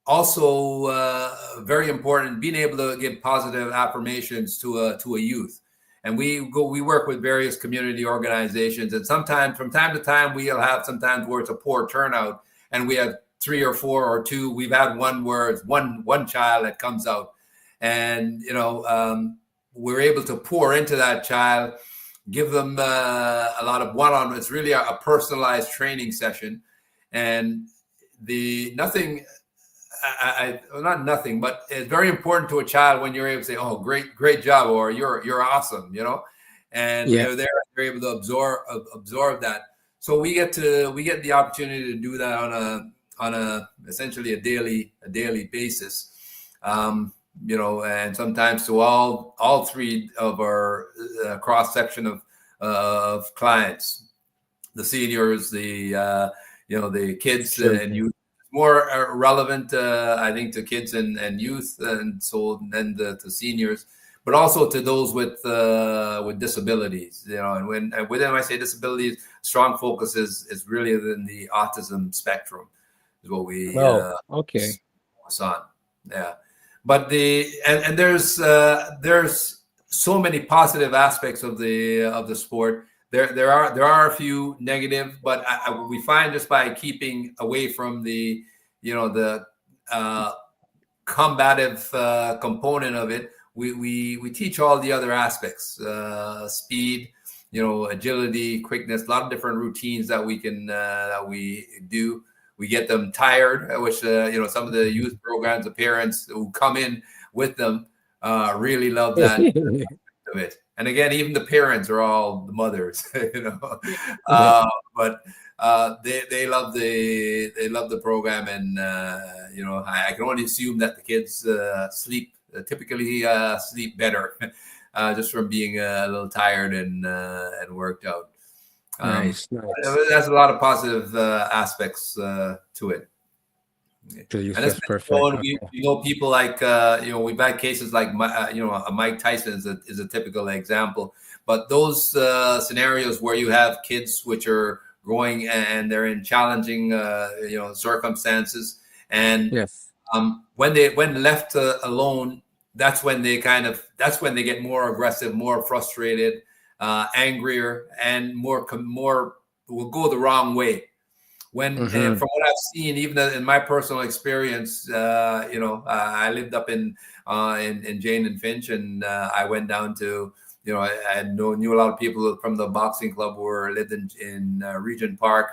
also very important, being able to give positive affirmations to a youth. And we work with various community organizations, and sometimes from time to time we'll have sometimes where it's a poor turnout, and we have 3 or 4 or 2. We've had one where it's one child that comes out, and we're able to pour into that child, give them a lot of one-on-one. It's really a personalized training session, and not nothing, but it's very important to a child when you're able to say, "Oh, great job," or "You're awesome," and they're able to absorb that. So we get the opportunity to do that on a essentially a daily basis, and sometimes to all 3 of our cross section of clients, the seniors, the kids and youth. More relevant, I think, to kids and youth, and so then to seniors, but also to those with disabilities. And when I say disabilities, strong focus is really within the autism spectrum, is what we focus on. Yeah, but there's so many positive aspects of the sport. There are a few negative, but we find just by keeping away from the combative component of it, we teach all the other aspects, speed, agility, quickness, a lot of different routines that we can that we do. We get them tired, which some of the youth programs, the parents who come in with them really love that of it. And again, even the parents are all the mothers, but they love the program, and I can only assume that the kids typically sleep better, just from being a little tired and worked out. Nice. There's a lot of positive aspects to it. That's perfect. We know people like we've had cases like Mike Tyson is a typical example, but those scenarios where you have kids which are growing and they're in challenging circumstances, and when left alone, that's when they get more aggressive, more frustrated, angrier, and more will go the wrong way. When from what I've seen, even in my personal experience, I lived up in Jane and Finch, and I went down to, I knew a lot of people from the boxing club who lived in Regent Park,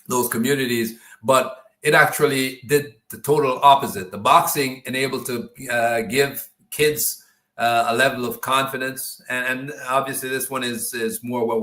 those communities, but it actually did the total opposite. The boxing enabled to give kids a level of confidence, and obviously this one is more what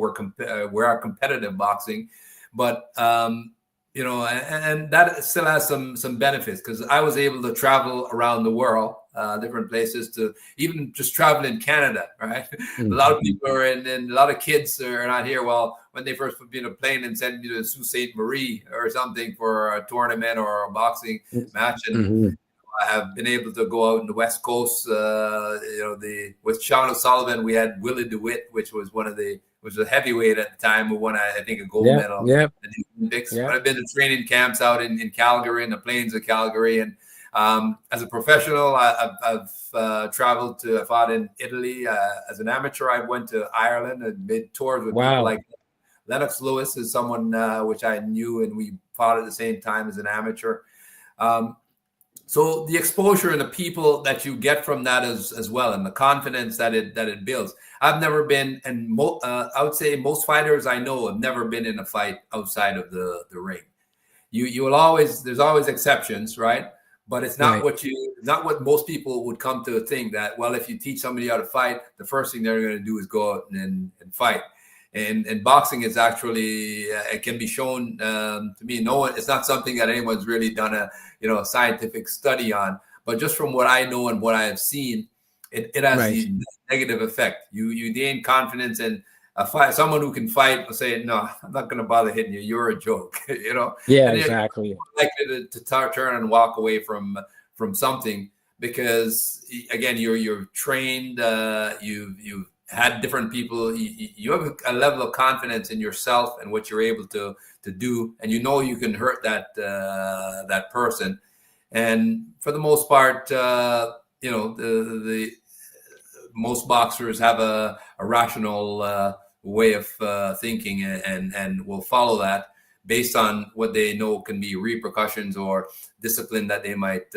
we are competitive boxing, but and that still has some benefits, because I was able to travel around the world, different places, to even just travel in Canada, right? Mm-hmm. A lot of people are and a lot of kids are not here. Well, when they first put me in a plane and sent me to Sault Ste. Marie or something for a tournament or a boxing match, and Mm-hmm. I have been able to go out in the West Coast. With Sean O'Sullivan, we had Willie DeWitt, which was was a heavyweight at the time, who won, I think, a gold medal at the Olympics. But I've been to training camps out in Calgary, in the plains of Calgary, and as a professional, I've traveled I fought in Italy. As an amateur, I went to Ireland and made tours with people like Lennox Lewis, is someone which I knew, and we fought at the same time as an amateur. So the exposure and the people that you get from that as well, and the confidence that it builds. I've never been, and I would say most fighters I know have never been in a fight outside of the ring. You will always, there's always exceptions, right? But it's not not what most people would come to think, that, well, if you teach somebody how to fight, the first thing they're going to do is go out and fight. And boxing is actually, it can be shown to me. It's not something that anyone's really done a scientific study on. But just from what I know and what I have seen, it has the negative effect. You gain confidence, and someone who can fight will say, "No, I'm not going to bother hitting you. You're a joke." Yeah, and exactly. You're likely to turn and walk away from something, because again, you're trained. You've had different people. You have a level of confidence in yourself and what you're able to do, and you can hurt that person. And for the most part, the most boxers have a rational way of thinking, and will follow that based on what they know can be repercussions or discipline that they might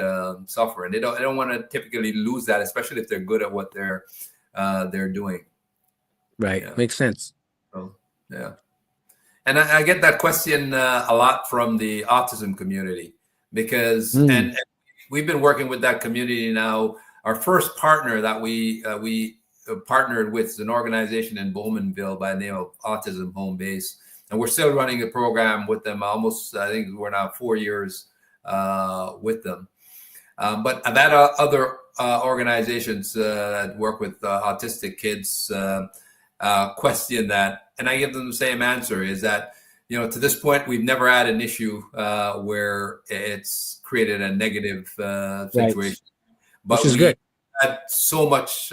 suffer. And they don't want to typically lose that, especially if they're good at what they're doing. Right. Yeah. Makes sense. So, yeah. And I get that question a lot from the autism community, because and we've been working with that community now. Our first partner that we partnered with is an organization in Bowmanville by the name of Autism Home Base, and we're still running a program with them. Almost, I think we're now 4 years with them. But I've had other organizations that work with autistic kids question that, and I give them the same answer: is that to this point we've never had an issue where it's created a negative situation. But which is good. Had so much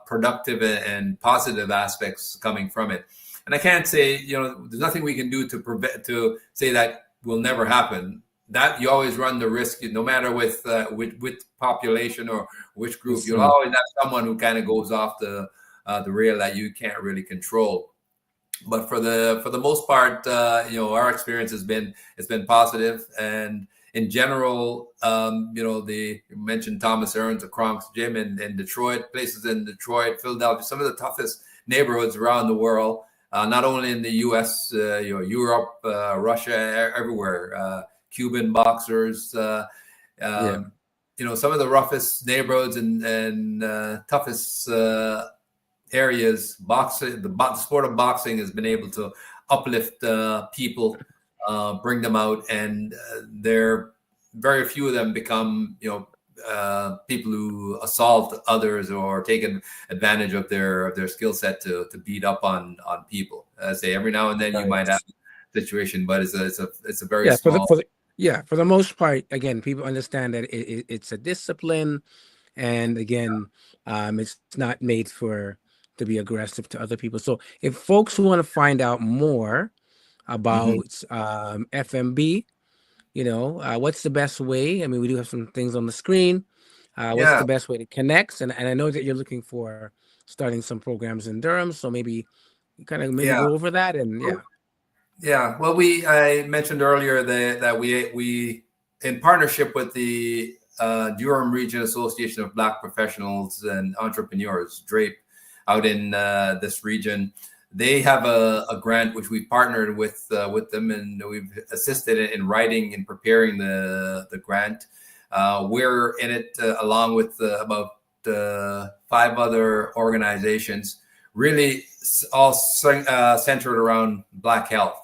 productive and positive aspects coming from it, and I can't say there's nothing we can do to say that will never happen. That you always run the risk, no matter with population or which group. You'll always have someone who kind of goes off the rail that you can't really control. But for the most part, our experience has been positive. And in general, you mentioned Thomas Aaron's, the Kronk's Gym in Detroit, places in Detroit, Philadelphia, some of the toughest neighborhoods around the world, not only in the U.S., Europe, Russia, everywhere. Cuban boxers, some of the roughest neighborhoods and toughest areas. Boxing, the sport of boxing has been able to uplift people, bring them out, and very few of them become people who assault others or take advantage of their skill set to beat up on people. I say every now and then you might have a situation, but it's a very small. For the most part, again, people understand that it's a discipline, and again, it's not made to be aggressive to other people. So if folks want to find out more about FMB, what's the best way? I mean, we do have some things on the screen. What's the best way to connect? And I know that you're looking for starting some programs in Durham, so maybe you kind of go over that. And Yeah, well, I mentioned earlier that we in partnership with the Durham Region Association of Black Professionals and Entrepreneurs, DRAPE, out in this region, they have a grant which we partnered with them, and we've assisted in writing and preparing the grant. We're in it along with about other organizations, really all centered around Black health.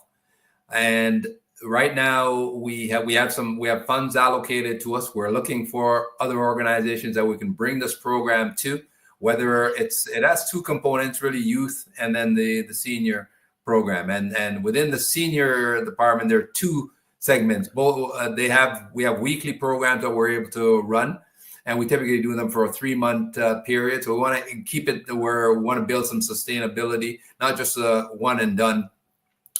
And right now we have funds allocated to us. We're looking for other organizations that we can bring this program to, whether it has two components, really, youth and then the senior program. And within the senior department, there are two segments. Both we have weekly programs that we're able to run, and we typically do them for a 3-month period. So we want to keep it where we want to build some sustainability, not just a one and done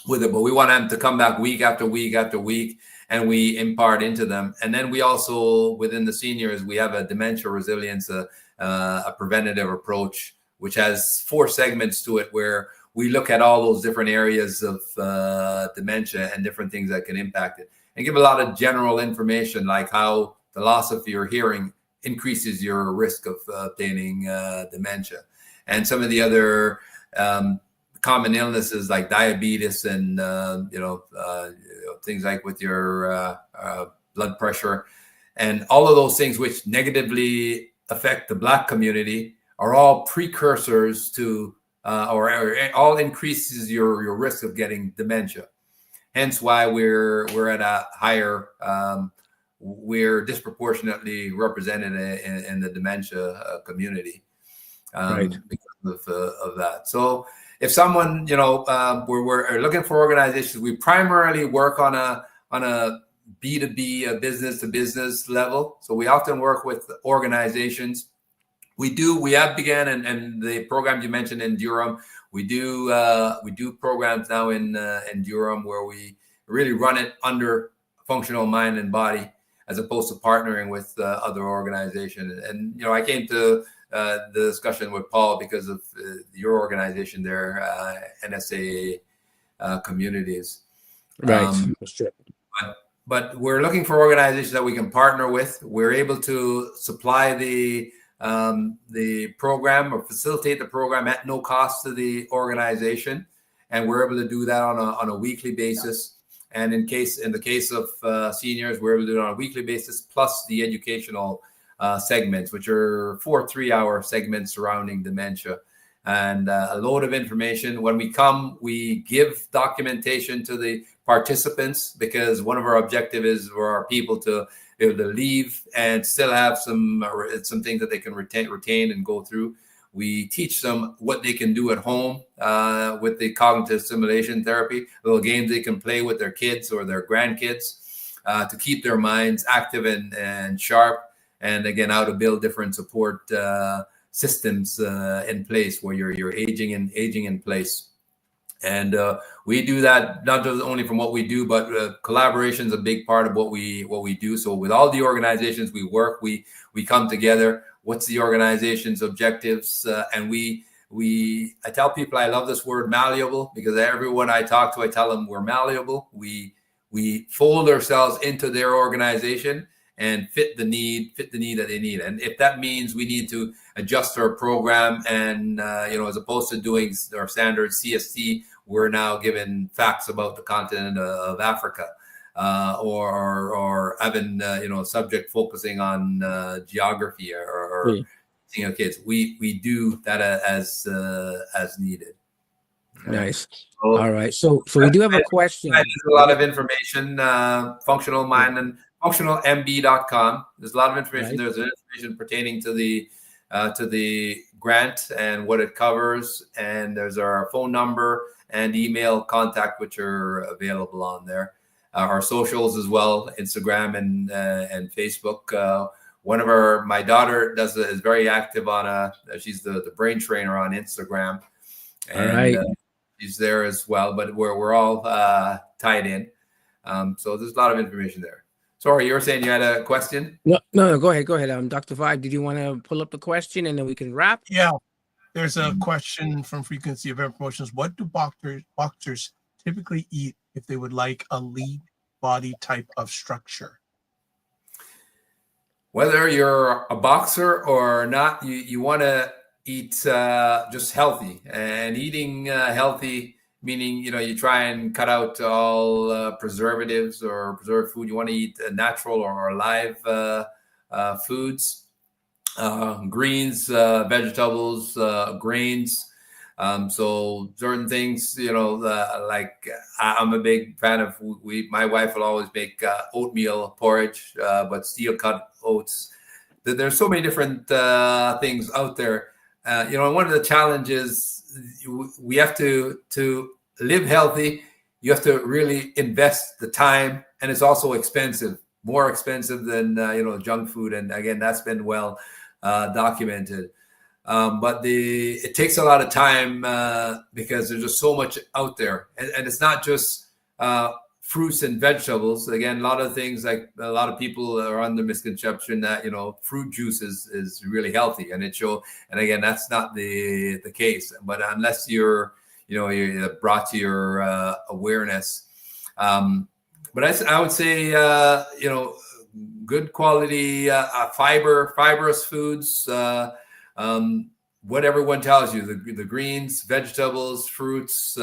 with it, but we want them to come back week after week after week, and we impart into them. And then we also, within the seniors, we have a dementia resilience, a preventative approach, which has 4 segments to it, where we look at all those different areas of dementia and different things that can impact it, and give a lot of general information, like how the loss of your hearing increases your risk of obtaining dementia, and some of the other common illnesses like diabetes and things like with your blood pressure, and all of those things which negatively affect the Black community are all precursors to or all increases your risk of getting dementia. Hence why we're at a higher we're disproportionately represented in the dementia community because of that. So if someone, we're looking for organizations, we primarily work on a B2B, a business to business level. So we often work with organizations. We have began, and the program you mentioned in Durham, we do programs now in Durham where we really run it under functional mind and body, as opposed to partnering with other organizations. And I came to the discussion with Paul because of your organization there, NSA communities. Right. But we're looking for organizations that we can partner with. We're able to supply the program or facilitate the program at no cost to the organization, and we're able to do that on a weekly basis. And in the case of seniors, we're able to do it on a weekly basis, plus the educational segments, which are 4 3-hour segments surrounding dementia, and a load of information. When we come, we give documentation to the participants, because one of our objectives is for our people to be able to leave and still have some things that they can retain and go through. We teach them what they can do at home with the cognitive stimulation therapy, little games they can play with their kids or their grandkids to keep their minds active and sharp. And again, how to build different support systems in place where you're aging in place. And we do that not just only from what we do, but collaboration is a big part of what we do. So with all the organizations we work, we come together. What's the organization's objectives? And I tell people I love this word malleable, because everyone I talk to, I tell them we're malleable. We fold ourselves into their organization and fit the need that they need. And if that means we need to adjust our program and, as opposed to doing our standard CST, we're now given facts about the continent of Africa, or having, subject focusing on geography or kids. We do that as needed. Nice. So, all right. So we do have a question. There's a lot of information, functional mind and functionalmb.com. There's a lot of information. Right. There's information pertaining to the grant and what it covers. And there's our phone number and email contact, which are available on there. Our socials as well, Instagram and Facebook. My daughter is very active on she's the brain trainer on Instagram. And she's there as well, but we're all tied in. So there's a lot of information there. Sorry, you were saying you had a question? No, go ahead. Dr. Vibe, did you want to pull up the question and then we can wrap? Yeah. There's a question from Frequency of Air Promotions. What do boxers typically eat if they would like a lean body type of structure? Whether you're a boxer or not, you want to eat just healthy. And eating healthy, meaning, you try and cut out all preservatives or preserved food. You want to eat natural or live foods. greens, vegetables, grains. So certain things, like I'm a big fan of. My wife will always make oatmeal porridge, but steel cut oats. There's so many different things out there. One of the challenges, we have to live healthy. You have to really invest the time, and it's also expensive, more expensive than junk food. And again, that's been well documented. But it takes a lot of time because there's just so much out there, and it's not just fruits and vegetables. Again, a lot of things, like a lot of people are under misconception that fruit juice is really healthy, and and again, that's not the case. But unless you're brought to your awareness, but I would say good quality fibrous foods. What everyone tells you, the greens, vegetables, fruits.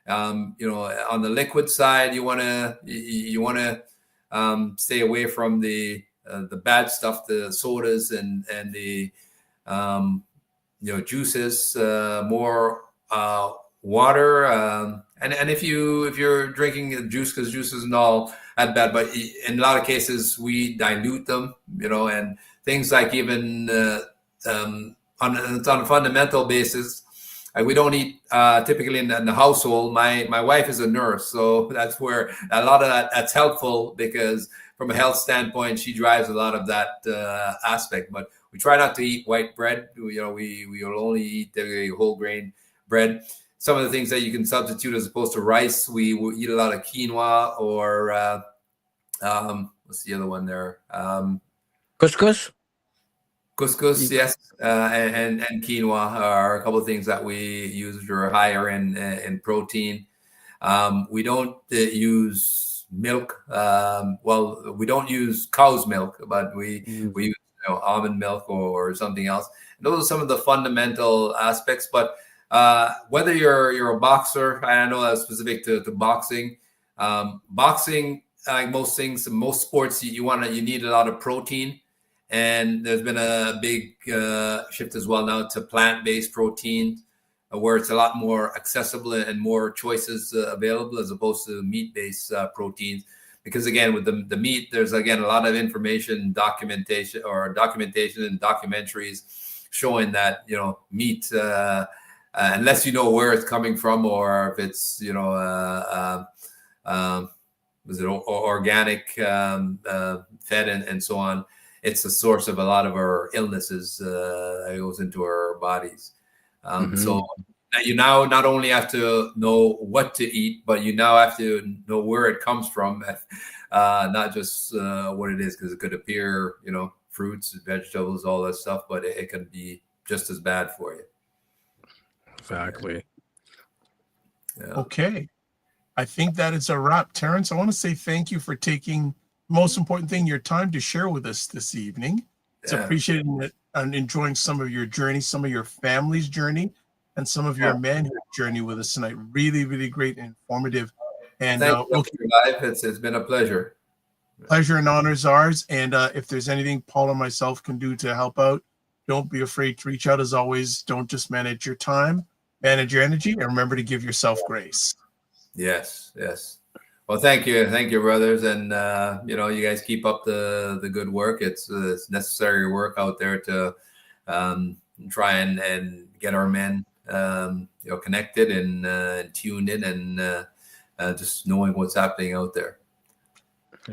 On the liquid side, you want to stay away from the bad stuff, the sodas and the juices. More water, and if you're drinking juice, because juice isn't all that bad, but in a lot of cases we dilute them, and things like even on a fundamental basis. We don't eat typically in the household. My wife is a nurse, so that's where a lot of that's helpful, because from a health standpoint, she drives a lot of that aspect. But we try not to eat white bread. We will only eat the whole grain bread. Some of the things that you can substitute as opposed to rice, we will eat a lot of quinoa, or what's the other one there? Couscous. Couscous, yes, and quinoa are a couple of things that we use, which are higher in protein. We don't use milk. Well, we don't use cow's milk, but we use almond milk or something else. And those are some of the fundamental aspects. But whether you're a boxer, I know that's specific to boxing. Boxing, like most things, most sports, you need a lot of protein. And there's been a big shift as well now to plant-based protein, where it's a lot more accessible and more choices available, as opposed to meat-based proteins. Because again, with the meat, there's again a lot of information, documentation and documentaries showing that meat, unless you know where it's coming from, or if it's was it organic, fed and so on. It's the source of a lot of our illnesses that goes into our bodies. So you now not only have to know what to eat, but you now have to know where it comes from, not just what it is, because it could appear, fruits, vegetables, all that stuff, but it can be just as bad for you. Exactly. Yeah. Okay. I think that is a wrap. Terrence, I want to say thank you for taking most important thing, your time to share with us this evening. It's appreciating it and enjoying some of your journey, some of your family's journey, and some of your manhood journey with us tonight. Really, really great and informative. And thank you, it's been a pleasure. Pleasure and honor is ours. And if there's anything Paul and myself can do to help out, don't be afraid to reach out. As always, don't just manage your time, manage your energy, and remember to give yourself grace. Yes. Well, thank you, brothers, and you guys keep up the good work. It's necessary work out there to try and get our men connected and tuned in, and just knowing what's happening out there.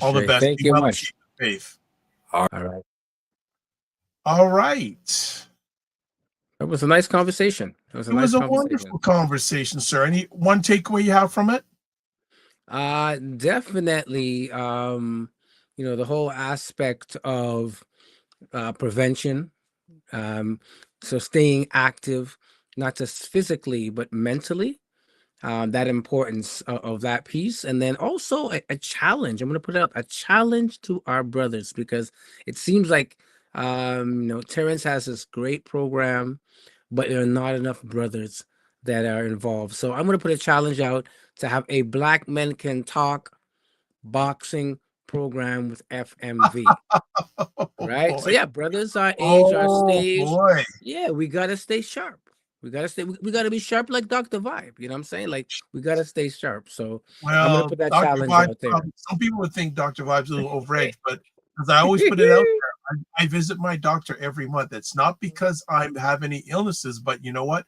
All the best. Thank you much. Faith. All right. It was a nice conversation. It was a wonderful conversation, sir. Any one takeaway you have from it? Definitely, the whole aspect of prevention. So staying active, not just physically, but mentally, that importance of that piece. And then also a challenge. I'm going to put out a challenge to our brothers, because it seems like, Terrence has this great program, but there are not enough brothers that are involved. So I'm going to put a challenge out to have a Black Men Can Talk boxing program with FMV. Right? So boy. yeah, brothers our age, our Oh stage. boy. Yeah, we gotta stay sharp. We gotta be sharp like Dr. Vibe. You know what I'm saying? Like we gotta stay sharp. So I'm gonna Well, put that Dr. challenge Vibe, out there. some people would think Dr. Vibe's a little overage, but as I always put it out there, I visit my doctor every month. It's not because I have any illnesses, but you know what?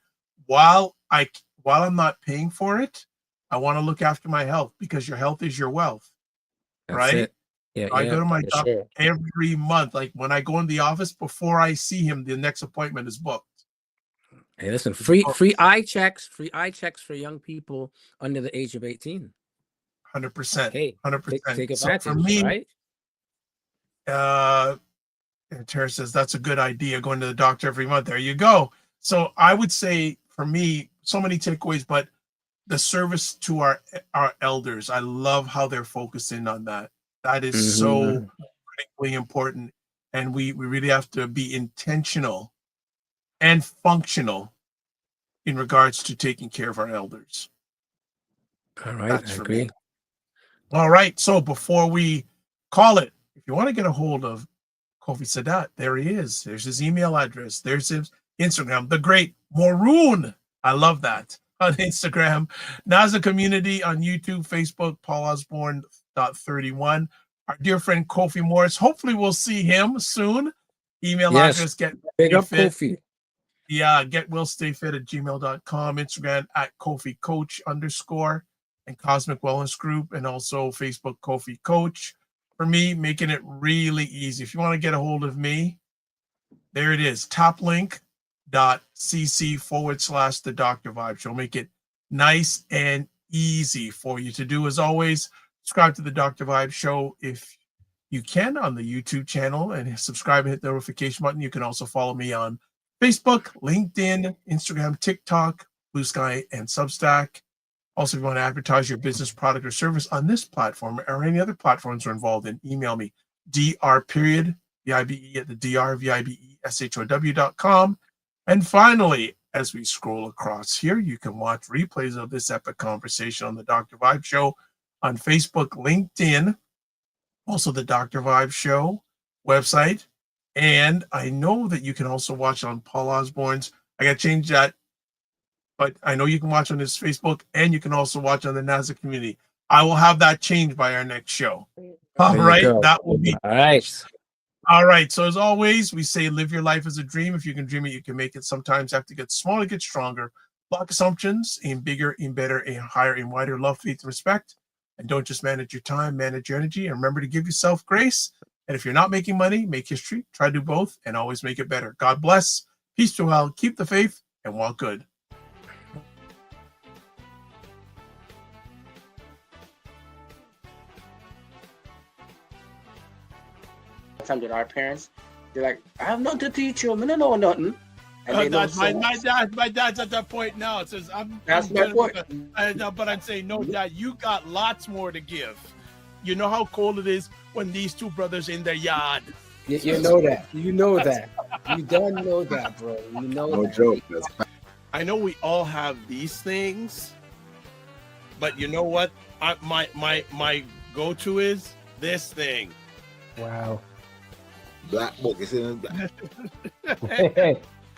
While I'm not paying for it, I want to look after my health because your health is your wealth, That's right? it. Yeah, I go to my for doctor sure. every month. Like when I go in the office, before I see him, the next appointment is booked. Hey, listen, It's free booked. eye checks for young people under the age of 18. 100%. Hey, 100%. take So for advantage, me, right? and Tara says that's a good idea, going to the doctor every month. There you go. So I would say for me, so many takeaways, but the service to our elders, I love how they're focusing on that. That is so critically important. And we really have to be intentional and functional in regards to taking care of our elders. All right, That's I for agree. me. All right. So before we call it, if you want to get a hold of Kofi Sadat, there he is. There's his email address. There's his Instagram. The great Maroon. I love that. On Instagram, NASA Community on YouTube, Facebook, Paul Osbourne 31. Our dear friend Kofi Morris. Hopefully we'll see him soon. Email Yes. address, get Big up fit. Kofi. Yeah, getwillstayfit@gmail.com, Instagram @Kofi Coach _ and Cosmic Wellness Group, and also Facebook Kofi Coach. For me, making it really easy. If you want to get a hold of me, there it is, toplink.cc/ the Dr. Vibe Show. Make it nice and easy for you to do. As always, subscribe to the Dr. Vibe Show if you can on the YouTube channel, and subscribe and hit the notification button. You can also follow me on Facebook, LinkedIn, Instagram, TikTok, Blue Sky, and Substack. Also, if you want to advertise your business, product, or service on this platform or any other platforms we're involved in, email me, dr.vibe@drbibeshow.com. And finally, as we scroll across here, you can watch replays of this epic conversation on the Dr. Vibe Show on Facebook, LinkedIn, also the Dr. Vibe Show website. And I know that you can also watch on Paul Osbourne's. I got to change that, but I know you can watch on his Facebook, and you can also watch on the NASA Community. I will have that changed by our next show. All right, that will be all right. All right. So as always, we say live your life as a dream. If you can dream it, you can make it. Sometimes you have to get smaller to get stronger. Block assumptions, aim bigger, aim better, aim higher, aim wider. Love, faith, and respect. And don't just manage your time, manage your energy. And remember to give yourself grace. And if you're not making money, make history. Try to do both and always make it better. God bless. Peace to all. Keep the faith and walk good. Time that our parents, they're like, I have nothing to teach you. I don't know nothing. And they know My so dad's at that point now. It says, That's my point. But I'm saying, no, Dad, you got lots more to give. You know how cold it is when these two brothers in their yard. You know that. You know that. You don't know that, bro. You know No that. joke. That's I know we all have these things, but you know what? My go-to is this thing. Wow. black book. It's in his black.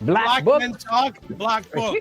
Black Black book. Men Talk, Black Book.